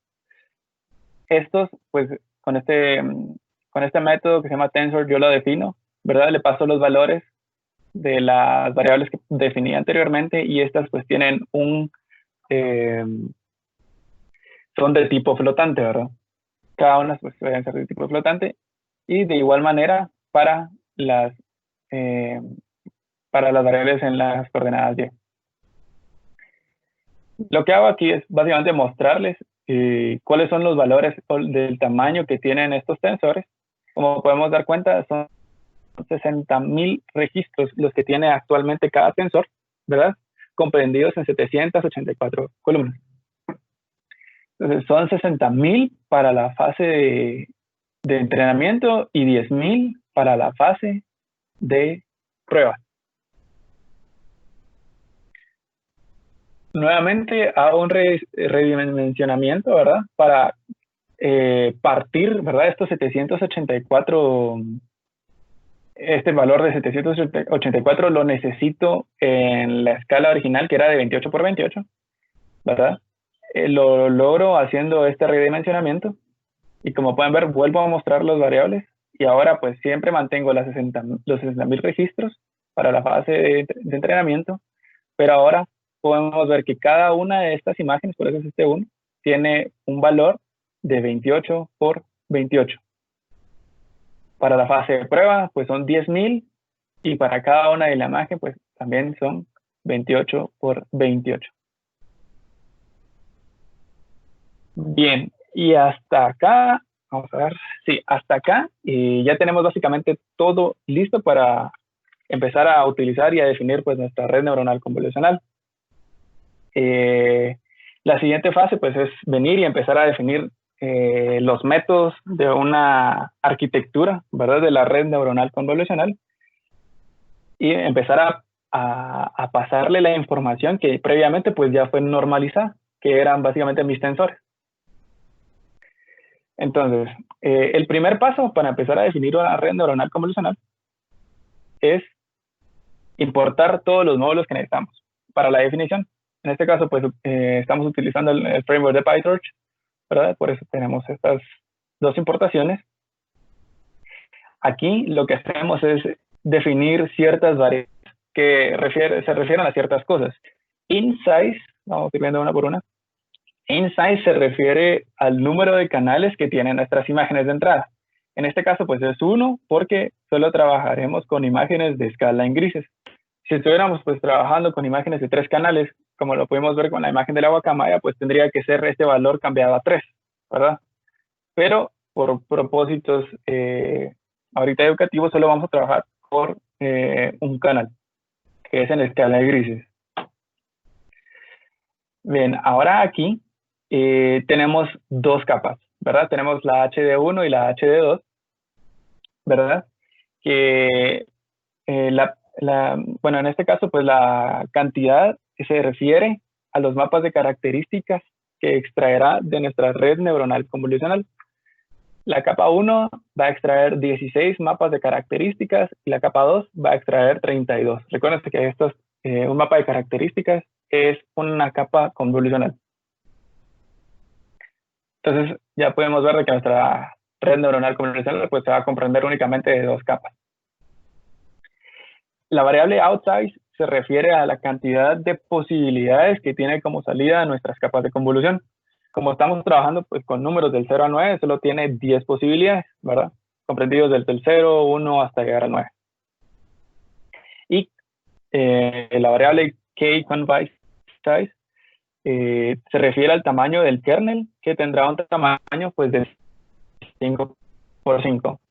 Estos, pues, con este método que se llama tensor, yo lo defino, ¿verdad? Le paso los valores de las variables que definí anteriormente y estas, pues, tienen son de tipo flotante, ¿verdad? Cada una, pues, pueden ser de tipo flotante y de igual manera para las variables en las coordenadas Y. Lo que hago aquí es básicamente mostrarles cuáles son los valores del tamaño que tienen estos tensores. Como podemos dar cuenta, son 60.000 registros los que tiene actualmente cada tensor, ¿verdad? Comprendidos en 784 columnas. Entonces, son 60.000 para la fase de entrenamiento y 10.000 para la fase de prueba. Nuevamente hago un redimensionamiento, ¿verdad? Para partir, ¿verdad? Estos 784, este valor de 784 lo necesito en la escala original que era de 28 por 28, ¿verdad? Lo logro haciendo este redimensionamiento y como pueden ver vuelvo a mostrar los variables y ahora pues siempre mantengo los 60.000 registros para la fase de entrenamiento, pero ahora podemos ver que cada una de estas imágenes, por eso es este 1, tiene un valor de 28 por 28. Para la fase de prueba, pues son 10.000 y para cada una de la imagen, pues también son 28 por 28. Bien, y hasta acá, vamos a ver, sí, hasta acá ya tenemos básicamente todo listo para empezar a utilizar y a definir pues nuestra red neuronal convolucional. La siguiente fase pues es venir y empezar a definir los métodos de una arquitectura, ¿verdad? De la red neuronal convolucional y empezar a pasarle la información que previamente pues ya fue normalizada, que eran básicamente mis tensores. Entonces, el primer paso para empezar a definir una red neuronal convolucional es importar todos los módulos que necesitamos para la definición. En este caso, pues estamos utilizando el framework de PyTorch, ¿verdad? Por eso tenemos estas dos importaciones. Aquí lo que hacemos es definir ciertas variables que se refieren a ciertas cosas. InSize, vamos a ir viendo una por una. InSize se refiere al número de canales que tienen nuestras imágenes de entrada. En este caso, pues es 1 porque solo trabajaremos con imágenes de escala en grises. Si estuviéramos pues trabajando con imágenes de 3 canales, como lo podemos ver con la imagen de la guacamaya, pues tendría que ser este valor cambiado a 3, ¿verdad? Pero por propósitos ahorita educativos solo vamos a trabajar por un canal, que es en escala de grises. Bien, ahora aquí tenemos dos capas, ¿verdad? Tenemos la HD1 y la HD2, ¿verdad? Que bueno, en este caso, pues la cantidad que se refiere a los mapas de características que extraerá de nuestra red neuronal convolucional. La capa 1 va a extraer 16 mapas de características y la capa 2 va a extraer 32. Recuerden que un mapa de características es una capa convolucional. Entonces ya podemos ver que nuestra red neuronal convolucional pues, se va a comprender únicamente de 2 capas. La variable outsize se refiere a la cantidad de posibilidades que tiene como salida nuestras capas de convolución. Como estamos trabajando pues, con números del 0 a 9, solo tiene 10 posibilidades, ¿verdad? Comprendidos desde el 0, 1 hasta llegar al 9. Y la variable k_size se refiere al tamaño del kernel, que tendrá un tamaño pues, de 5 por 5.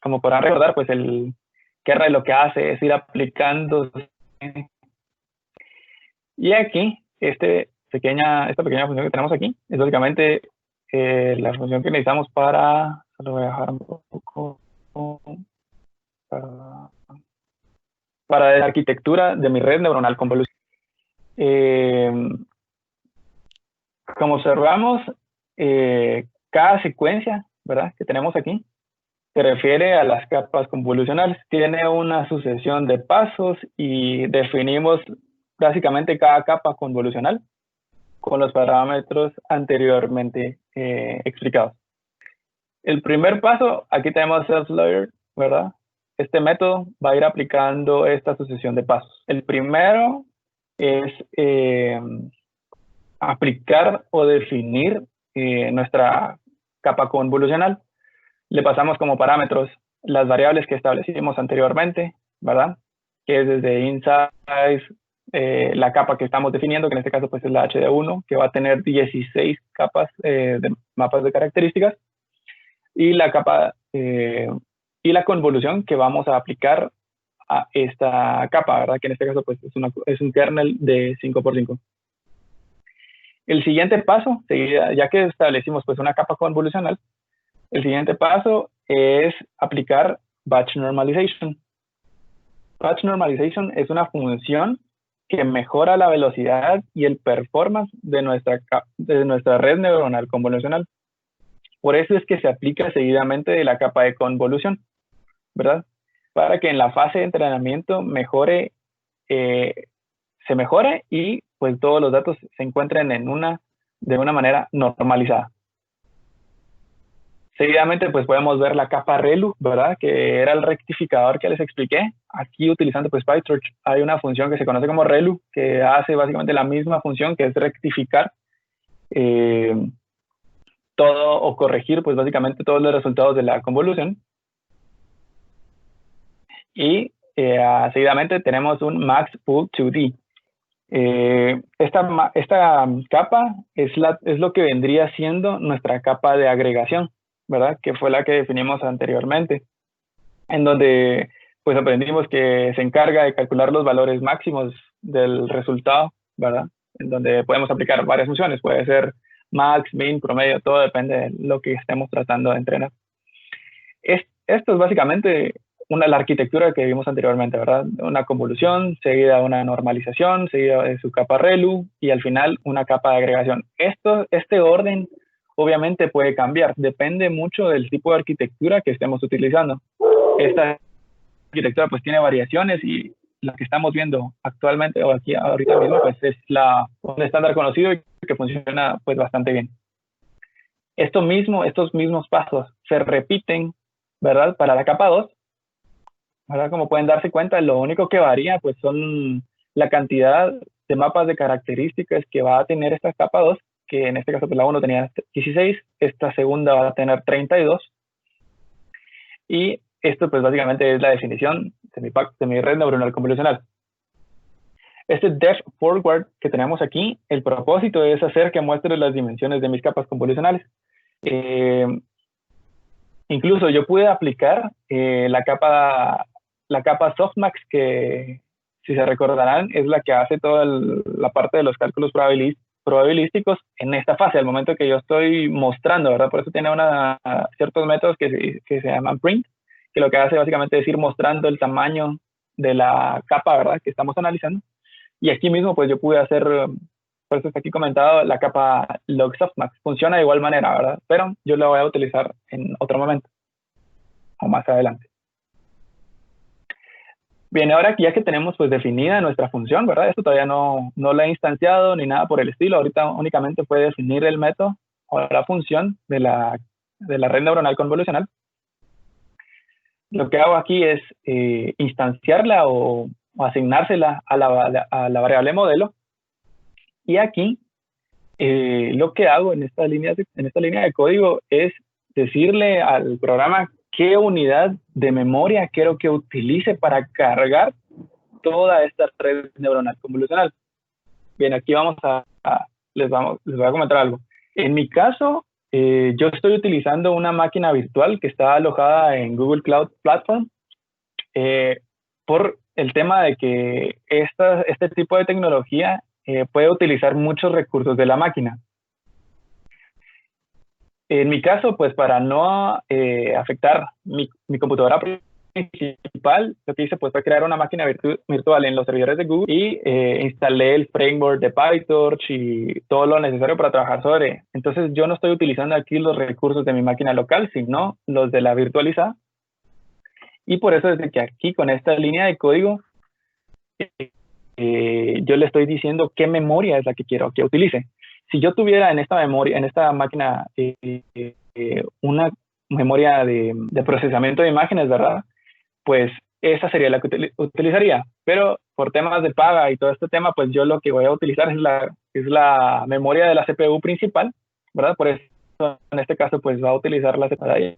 Como podrán recordar, pues el kernel lo que hace es ir aplicando. Y aquí, esta pequeña función que tenemos aquí, es básicamente la función que necesitamos para, lo voy a dejar un poco, para la arquitectura de mi red neuronal convolucional. Como observamos, cada secuencia, ¿verdad?, que tenemos aquí, se refiere a las capas convolucionales. Tiene una sucesión de pasos y definimos básicamente cada capa convolucional con los parámetros anteriormente explicados. El primer paso, aquí tenemos self-lawyer, ¿verdad? Este método va a ir aplicando esta sucesión de pasos. El primero es aplicar o definir nuestra capa convolucional. Le pasamos como parámetros las variables que establecimos anteriormente, ¿verdad? Que es desde InSize, la capa que estamos definiendo, que en este caso pues es la HD1, que va a tener 16 capas de mapas de características, y la capa y la convolución que vamos a aplicar a esta capa, ¿verdad? Que en este caso pues es un kernel de 5×5. El siguiente paso, ya que establecimos pues una capa convolucional, el siguiente paso es aplicar Batch Normalization. Batch Normalization es una función que mejora la velocidad y el performance de nuestra red neuronal convolucional. Por eso es que se aplica seguidamente de la capa de convolución, ¿verdad? Para que en la fase de entrenamiento se mejore y pues todos los datos se encuentren de una manera normalizada. Seguidamente, pues podemos ver la capa ReLU, ¿verdad? Que era el rectificador que les expliqué. Aquí, utilizando pues PyTorch, hay una función que se conoce como ReLU, que hace básicamente la misma función, que es rectificar todo o corregir, pues básicamente todos los resultados de la convolución. Y seguidamente tenemos un Max Pool 2D. Esta capa es lo que vendría siendo nuestra capa de agregación, ¿verdad? Que fue la que definimos anteriormente, en donde pues aprendimos que se encarga de calcular los valores máximos del resultado, ¿verdad? En donde podemos aplicar varias funciones, puede ser max, min, promedio, todo depende de lo que estemos tratando de entrenar. Esto es básicamente la arquitectura que vimos anteriormente, ¿verdad? Una convolución, seguida de una normalización, seguida de su capa ReLU y al final una capa de agregación. Este orden obviamente puede cambiar, depende mucho del tipo de arquitectura que estemos utilizando. Esta arquitectura pues tiene variaciones y la que estamos viendo actualmente o aquí ahorita mismo pues es un estándar conocido y que funciona pues bastante bien. Estos mismos pasos se repiten, ¿verdad? Para la capa 2, ¿verdad? Como pueden darse cuenta, lo único que varía pues son la cantidad de mapas de características que va a tener esta capa 2, que en este caso pues la 1 tenía 16, esta segunda va a tener 32. Y esto pues básicamente es la definición de mi red neuronal convolucional. Este depth forward que tenemos aquí, el propósito es hacer que muestre las dimensiones de mis capas convolucionales. Incluso yo pude aplicar la capa softmax, que si se recordarán es la que hace toda la parte de los cálculos probabilísticos en esta fase, al momento que yo estoy mostrando, ¿verdad? Por eso tiene ciertos métodos que se llaman print, que lo que hace básicamente es ir mostrando el tamaño de la capa, ¿verdad? Que estamos analizando. Y aquí mismo pues yo pude hacer, por eso está aquí comentado, la capa log softmax. Funciona de igual manera, ¿verdad? Pero yo la voy a utilizar en otro momento o más adelante. Bien, ahora ya que tenemos pues definida nuestra función, ¿verdad? Esto todavía no la he instanciado ni nada por el estilo. Ahorita únicamente fue definir el método o la función de la red neuronal convolucional. Lo que hago aquí es instanciarla o asignársela a la variable modelo. Y aquí lo que hago en esta línea de código es decirle al programa qué unidad de memoria quiero que utilice para cargar toda esta red neuronal convolucional. Bien, aquí les voy a comentar algo. En mi caso, yo estoy utilizando una máquina virtual que está alojada en Google Cloud Platform por el tema de que este tipo de tecnología puede utilizar muchos recursos de la máquina. En mi caso, pues para no afectar mi computadora principal, lo que hice pues, fue crear una máquina virtual en los servidores de Google y instalé el framework de PyTorch y todo lo necesario para trabajar sobre. Entonces yo no estoy utilizando aquí los recursos de mi máquina local, sino los de la virtualizada. Y por eso desde que aquí con esta línea de código yo le estoy diciendo qué memoria es la que quiero que utilice. Si yo tuviera en esta máquina, una memoria de procesamiento de imágenes, ¿verdad? Pues esa sería la que utilizaría. Pero por temas de paga y todo este tema, pues yo lo que voy a utilizar es la memoria de la CPU principal, ¿verdad? Por eso en este caso, pues va a utilizar la CPU.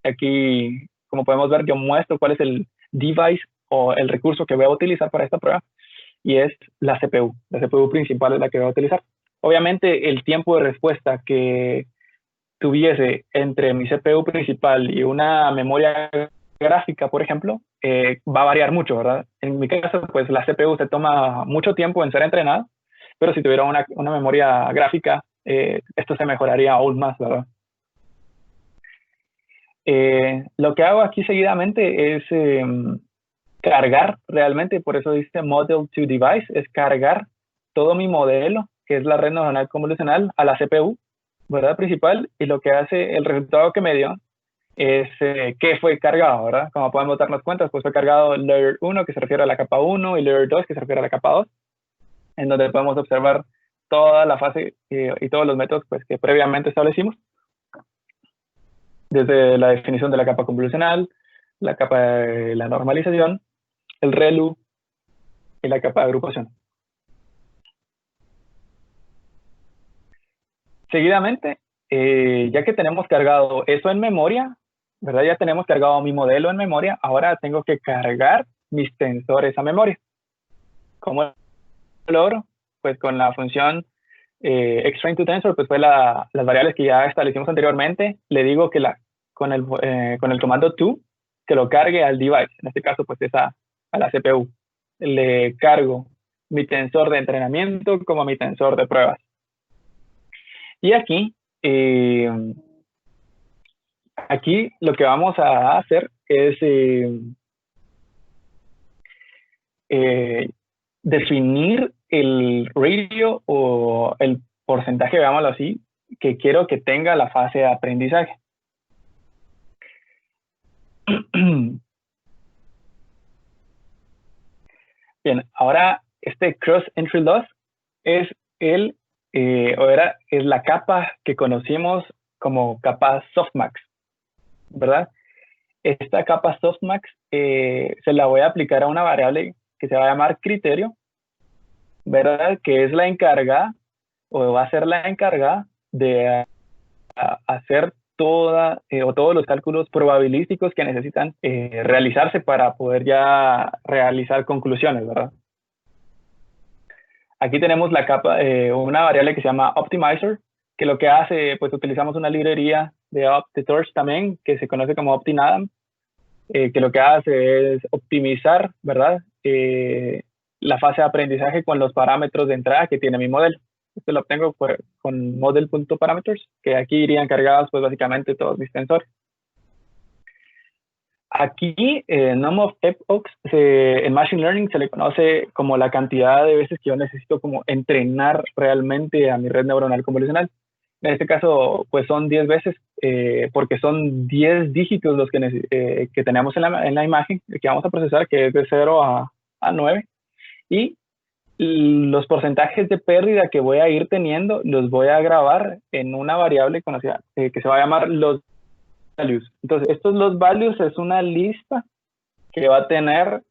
Aquí, como podemos ver, yo muestro cuál es el device o el recurso que voy a utilizar para esta prueba, y es la CPU. La CPU principal es la que voy a utilizar. Obviamente, el tiempo de respuesta que tuviese entre mi CPU principal y una memoria gráfica, por ejemplo, va a variar mucho, ¿verdad? En mi caso, pues la CPU se toma mucho tiempo en ser entrenada, pero si tuviera una memoria gráfica, esto se mejoraría aún más, ¿verdad? Lo que hago aquí seguidamente es cargar realmente, por eso dice Model to Device, es cargar todo mi modelo, que es la red neuronal convolucional, a la CPU, ¿verdad? Principal, y lo que hace el resultado que me dio es qué fue cargado, ¿verdad? Como podemos darnos cuenta, pues fue cargado Layer 1, que se refiere a la capa 1, y Layer 2, que se refiere a la capa 2, en donde podemos observar toda la fase y todos los métodos pues, que previamente establecimos, desde la definición de la capa convolucional, la capa de la normalización, el ReLU y la capa de agrupación. Seguidamente, ya que tenemos cargado eso en memoria, ¿verdad? Ya tenemos cargado mi modelo en memoria, ahora tengo que cargar mis tensores a memoria. ¿Cómo lo logro? Pues con la función extrain to tensor, pues fue las variables que ya establecimos anteriormente. Le digo que con el comando to, que lo cargue al device, en este caso pues es a la CPU. Le cargo mi tensor de entrenamiento como mi tensor de pruebas. Y aquí lo que vamos a hacer es definir el radio o el porcentaje, veámoslo así, que quiero que tenga la fase de aprendizaje. Bien, ahora este cross entry loss es es la capa que conocimos como capa softmax, ¿verdad? Esta capa softmax se la voy a aplicar a una variable que se va a llamar criterio, ¿verdad? Que es la encargada, o va a ser la encargada de hacer todos los cálculos probabilísticos que necesitan realizarse para poder ya realizar conclusiones, ¿verdad? Aquí tenemos la capa, una variable que se llama optimizer, que lo que hace, pues utilizamos una librería de Torch también, que se conoce como OptiNADAM, que lo que hace es optimizar, ¿verdad? La fase de aprendizaje con los parámetros de entrada que tiene mi modelo. Esto lo obtengo con model.parameters, que aquí irían cargados, pues básicamente todos mis tensores. Aquí, num of epochs, en Machine Learning se le conoce como la cantidad de veces que yo necesito como entrenar realmente a mi red neuronal convolucional. En este caso, pues son 10 veces, porque son 10 dígitos los que tenemos en la imagen que vamos a procesar, que es de 0 a 9. Y los porcentajes de pérdida que voy a ir teniendo los voy a grabar en una variable conocida que se va a llamar los values. Entonces, estos los values es una lista que va a tener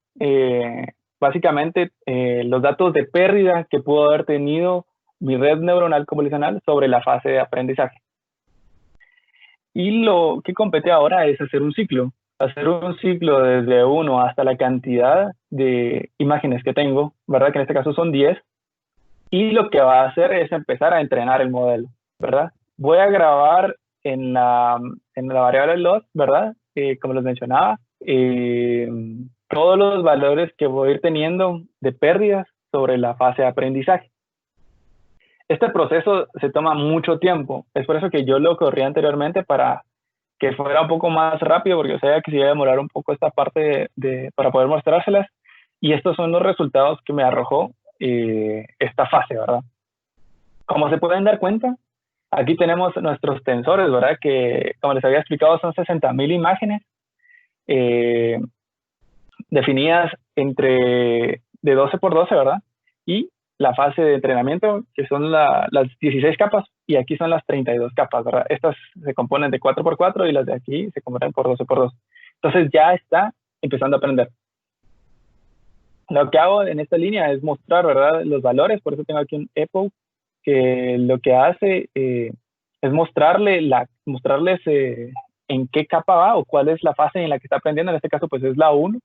básicamente los datos de pérdida que pudo haber tenido mi red neuronal convolucional sobre la fase de aprendizaje. Y lo que compete ahora es hacer un ciclo desde 1 hasta la cantidad de imágenes que tengo, ¿verdad? Que en este caso son 10. Y lo que va a hacer es empezar a entrenar el modelo, ¿verdad? Voy a grabar en la variable loss, ¿verdad? Como les mencionaba, todos los valores que voy a ir teniendo de pérdidas sobre la fase de aprendizaje. Este proceso se toma mucho tiempo. Es por eso que yo lo corrí anteriormente para que fuera un poco más rápido, porque yo sabía que se iba a demorar un poco esta parte para poder mostrárselas. Y estos son los resultados que me arrojó esta fase, ¿verdad? Como se pueden dar cuenta, aquí tenemos nuestros tensores, ¿verdad? Que, como les había explicado, son 60,000 imágenes definidas de 12 por 12, ¿verdad? Y la fase de entrenamiento, que son las 16 capas, y aquí son las 32 capas, ¿verdad? Estas se componen de 4 por 4 y las de aquí se componen por 12 por 2. Entonces ya está empezando a aprender. Lo que hago en esta línea es mostrar, ¿verdad?, los valores. Por eso tengo aquí un epoch, que lo que hace es mostrarles en qué capa va o cuál es la fase en la que está aprendiendo. En este caso, pues es la 1.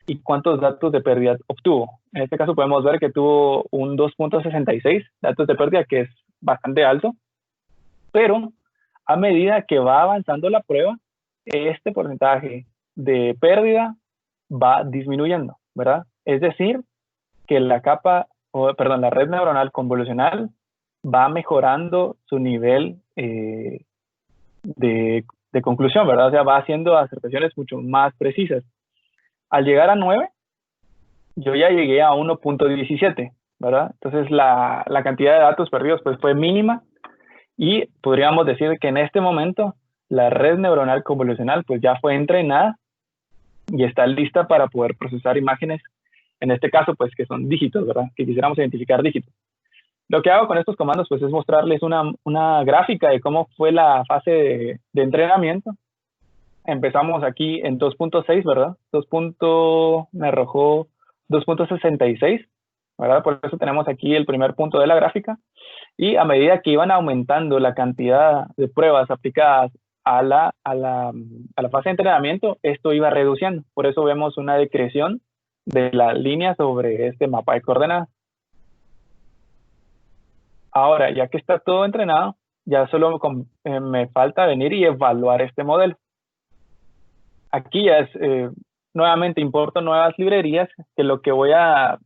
Y cuántos datos de pérdida obtuvo. En este caso podemos ver que tuvo un 2.66 datos de pérdida, que es bastante alto. Pero a medida que va avanzando la prueba, este porcentaje de pérdida va disminuyendo, ¿verdad? Es decir, que la red neuronal convolucional va mejorando su nivel de conclusión, ¿verdad? O sea, va haciendo aserciones mucho más precisas. Al llegar a 9, yo ya llegué a 1.17, ¿verdad? Entonces la cantidad de datos perdidos pues fue mínima, y podríamos decir que en este momento la red neuronal convolucional pues ya fue entrenada y está lista para poder procesar imágenes, en este caso pues que son dígitos, ¿verdad? Que quisiéramos identificar dígitos. Lo que hago con estos comandos pues es mostrarles una gráfica de cómo fue la fase de entrenamiento. Empezamos aquí en 2.6, ¿verdad? Me arrojó 2.66, ¿verdad? Por eso tenemos aquí el primer punto de la gráfica. Y a medida que iban aumentando la cantidad de pruebas aplicadas a la fase de entrenamiento, esto iba reduciendo. Por eso vemos una decreción de la línea sobre este mapa de coordenadas. Ahora, ya que está todo entrenado, ya solo me falta venir y evaluar este modelo. Aquí ya es, nuevamente importo nuevas librerías, que lo que voy a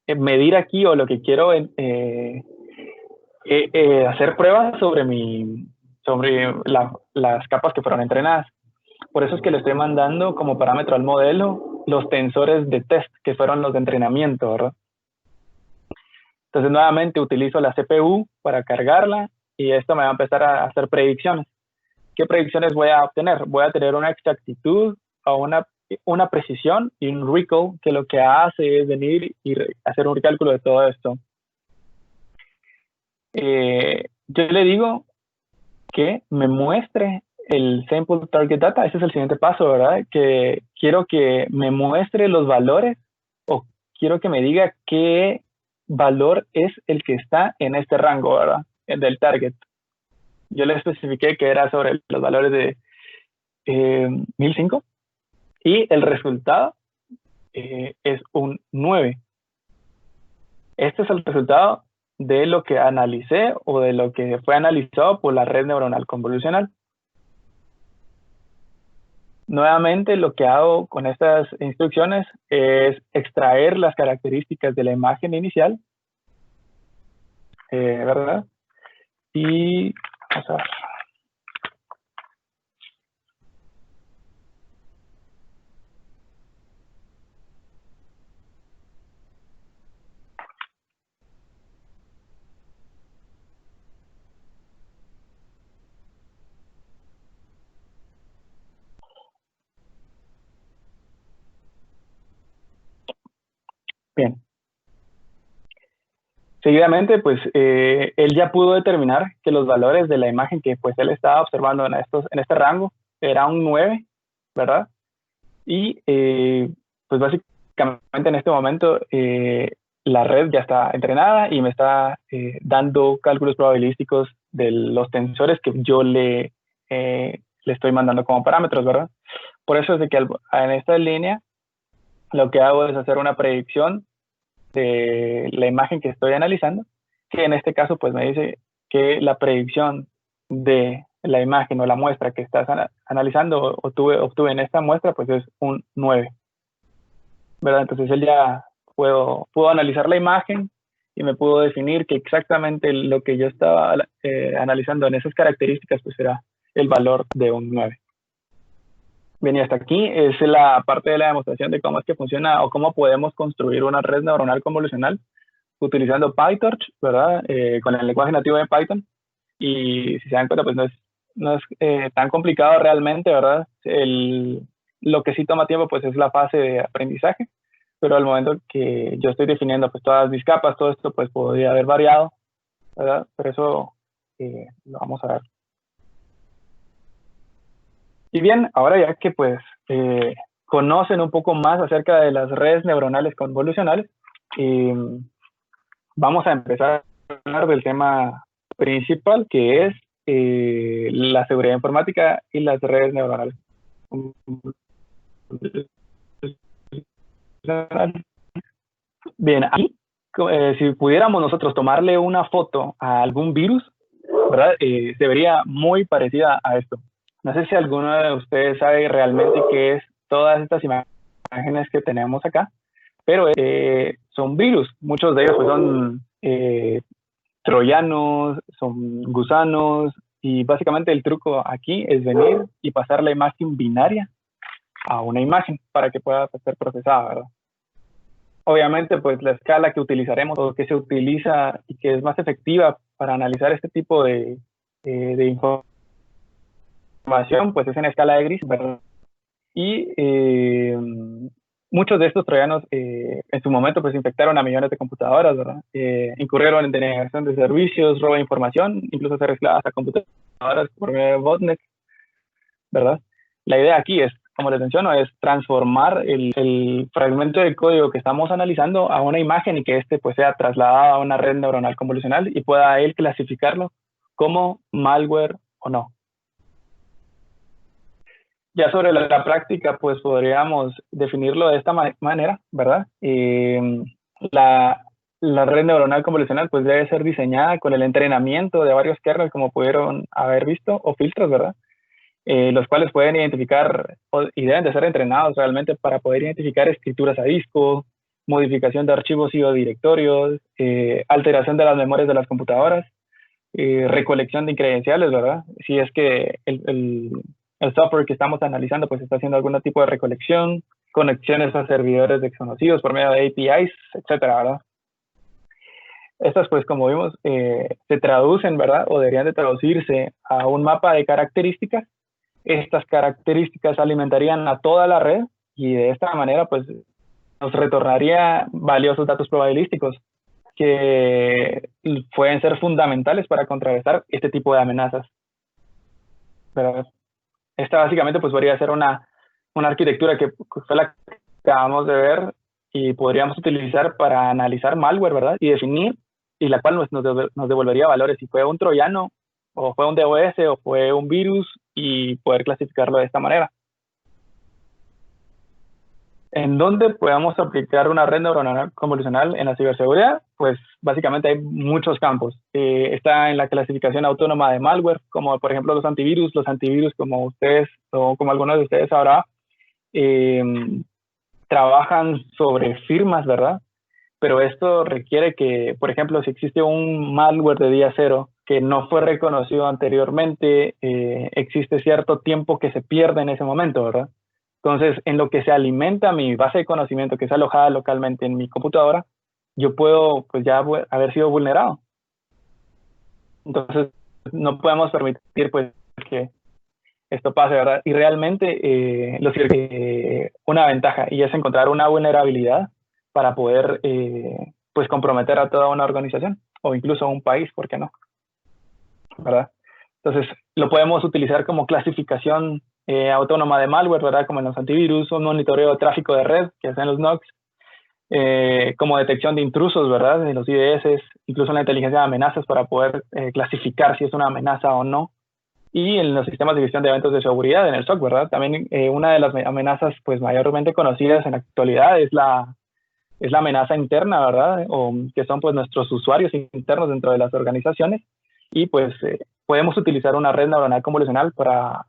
medir aquí, o lo que quiero hacer pruebas sobre las capas que fueron entrenadas. Por eso es que le estoy mandando como parámetro al modelo los tensores de test, que fueron los de entrenamiento, ¿verdad? Entonces, nuevamente utilizo la CPU para cargarla, y esto me va a empezar a hacer predicciones. ¿Qué predicciones voy a obtener? Voy a tener una exactitud o una precisión y un recall, que lo que hace es venir y hacer un recálculo de todo esto. Yo le digo que me muestre el sample target data. Ese es el siguiente paso, ¿verdad? Que quiero que me muestre los valores, o quiero que me diga qué valor es el que está en este rango, ¿verdad? El del target. Yo le especifiqué que era sobre los valores de 1005, y el resultado es un 9. Este es el resultado de lo que analicé, o de lo que fue analizado por la red neuronal convolucional. Nuevamente, lo que hago con estas instrucciones es extraer las características de la imagen inicial, ¿verdad? Y vamos a ver. Bien. Seguidamente, pues él ya pudo determinar que los valores de la imagen que pues él estaba observando en este rango era un 9, ¿verdad? Y pues básicamente en este momento la red ya está entrenada y me está dando cálculos probabilísticos de los tensores que yo le estoy mandando como parámetros, ¿verdad? Por eso es de que en esta línea lo que hago es hacer una predicción de la imagen que estoy analizando, que en este caso pues me dice que la predicción de la imagen o la muestra que estás analizando obtuve en esta muestra pues es un 9, ¿verdad? Entonces él ya pudo analizar la imagen y me pudo definir que exactamente lo que yo estaba analizando en esas características pues era el valor de un 9. Bien, y hasta aquí es la parte de la demostración de cómo es que funciona, o cómo podemos construir una red neuronal convolucional utilizando PyTorch, ¿verdad? Con el lenguaje nativo de Python. Y si se dan cuenta, pues no es tan complicado realmente, ¿verdad? Lo que sí toma tiempo, pues es la fase de aprendizaje, pero al momento que yo estoy definiendo pues todas mis capas, todo esto pues podría haber variado, ¿verdad? Pero eso lo vamos a ver. Y bien, ahora ya que pues conocen un poco más acerca de las redes neuronales convolucionales, vamos a empezar a hablar del tema principal, que es la seguridad informática y las redes neuronales. Bien, aquí, si pudiéramos nosotros tomarle una foto a algún virus, ¿verdad? Se vería muy parecida a esto. No sé si alguno de ustedes sabe realmente qué es todas estas imágenes que tenemos acá, pero son virus. Muchos de ellos pues, son troyanos, son gusanos, y básicamente el truco aquí es venir y pasar la imagen binaria a una imagen para que pueda ser procesada, ¿verdad? Obviamente, pues la escala que utilizaremos, o que se utiliza y que es más efectiva para analizar este tipo de información, pues es en escala de gris, ¿verdad? Y muchos de estos troyanos en su momento pues infectaron a millones de computadoras, ¿verdad? Incurrieron en denegación de servicios, robo de información, incluso ser esclavas a computadoras por medio de botnets, ¿verdad? La idea aquí es, como les menciono, es transformar el fragmento de código que estamos analizando a una imagen, y que este pues sea trasladado a una red neuronal convolucional y pueda él clasificarlo como malware o no. Ya sobre la práctica, pues podríamos definirlo de esta manera, ¿verdad? La, la red neuronal convolucional pues debe ser diseñada con el entrenamiento de varios kernels, como pudieron haber visto, o filtros, ¿verdad? Los cuales pueden identificar y deben de ser entrenados realmente para poder identificar escrituras a disco, modificación de archivos y o directorios, alteración de las memorias de las computadoras, recolección de credenciales, ¿verdad? Si es que el software que estamos analizando pues está haciendo algún tipo de recolección, conexiones a servidores desconocidos por medio de APIs, etcétera, ¿verdad? Estas pues como vimos se traducen, ¿verdad? O deberían de traducirse a un mapa de características. Estas características alimentarían a toda la red y de esta manera pues nos retornaría valiosos datos probabilísticos que pueden ser fundamentales para contrarrestar este tipo de amenazas. Pero esta básicamente pues podría ser una arquitectura que fue la que acabamos de ver y podríamos utilizar para analizar malware, ¿verdad? Y definir, y la cual nos devolvería valores si fue un troyano, o fue un DOS, o fue un virus, y poder clasificarlo de esta manera. ¿En dónde podemos aplicar una red neuronal convolucional en la ciberseguridad? Pues básicamente hay muchos campos. Está en la clasificación autónoma de malware, como por ejemplo los antivirus. Los antivirus, como ustedes o como algunos de ustedes sabrán, trabajan sobre firmas, ¿verdad? Pero esto requiere que, por ejemplo, si existe un malware de día cero que no fue reconocido anteriormente, existe cierto tiempo que se pierde en ese momento, ¿verdad? Entonces, en lo que se alimenta mi base de conocimiento que es alojada localmente en mi computadora, yo puedo pues ya haber sido vulnerado. Entonces, no podemos permitir pues que esto pase, ¿verdad? Y realmente una ventaja y es encontrar una vulnerabilidad para poder pues comprometer a toda una organización o incluso a un país, ¿por qué no? ¿Verdad? Entonces, lo podemos utilizar como clasificación autónoma de malware, ¿verdad? Como en los antivirus, un monitoreo de tráfico de red que hacen los NOCs, como detección de intrusos, ¿verdad? De los IDS, incluso en la inteligencia de amenazas para poder clasificar si es una amenaza o no. Y en los sistemas de gestión de eventos de seguridad, en el SOC, ¿verdad? También una de las amenazas pues mayormente conocidas en la actualidad es la amenaza interna, ¿verdad? O que son pues nuestros usuarios internos dentro de las organizaciones. Y pues podemos utilizar una red neuronal convolucional para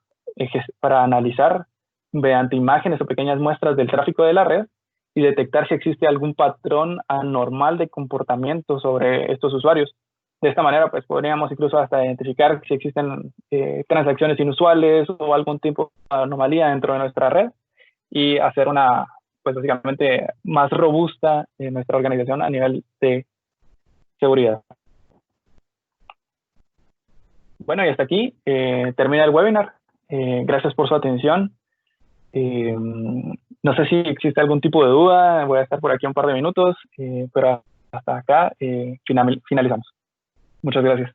analizar mediante imágenes o pequeñas muestras del tráfico de la red y detectar si existe algún patrón anormal de comportamiento sobre estos usuarios. De esta manera, pues podríamos incluso hasta identificar si existen transacciones inusuales o algún tipo de anomalía dentro de nuestra red y hacer pues básicamente más robusta nuestra organización a nivel de seguridad. Bueno, y hasta aquí termina el webinar. Gracias por su atención. No sé si existe algún tipo de duda, voy a estar por aquí un par de minutos, pero hasta acá finalizamos. Muchas gracias.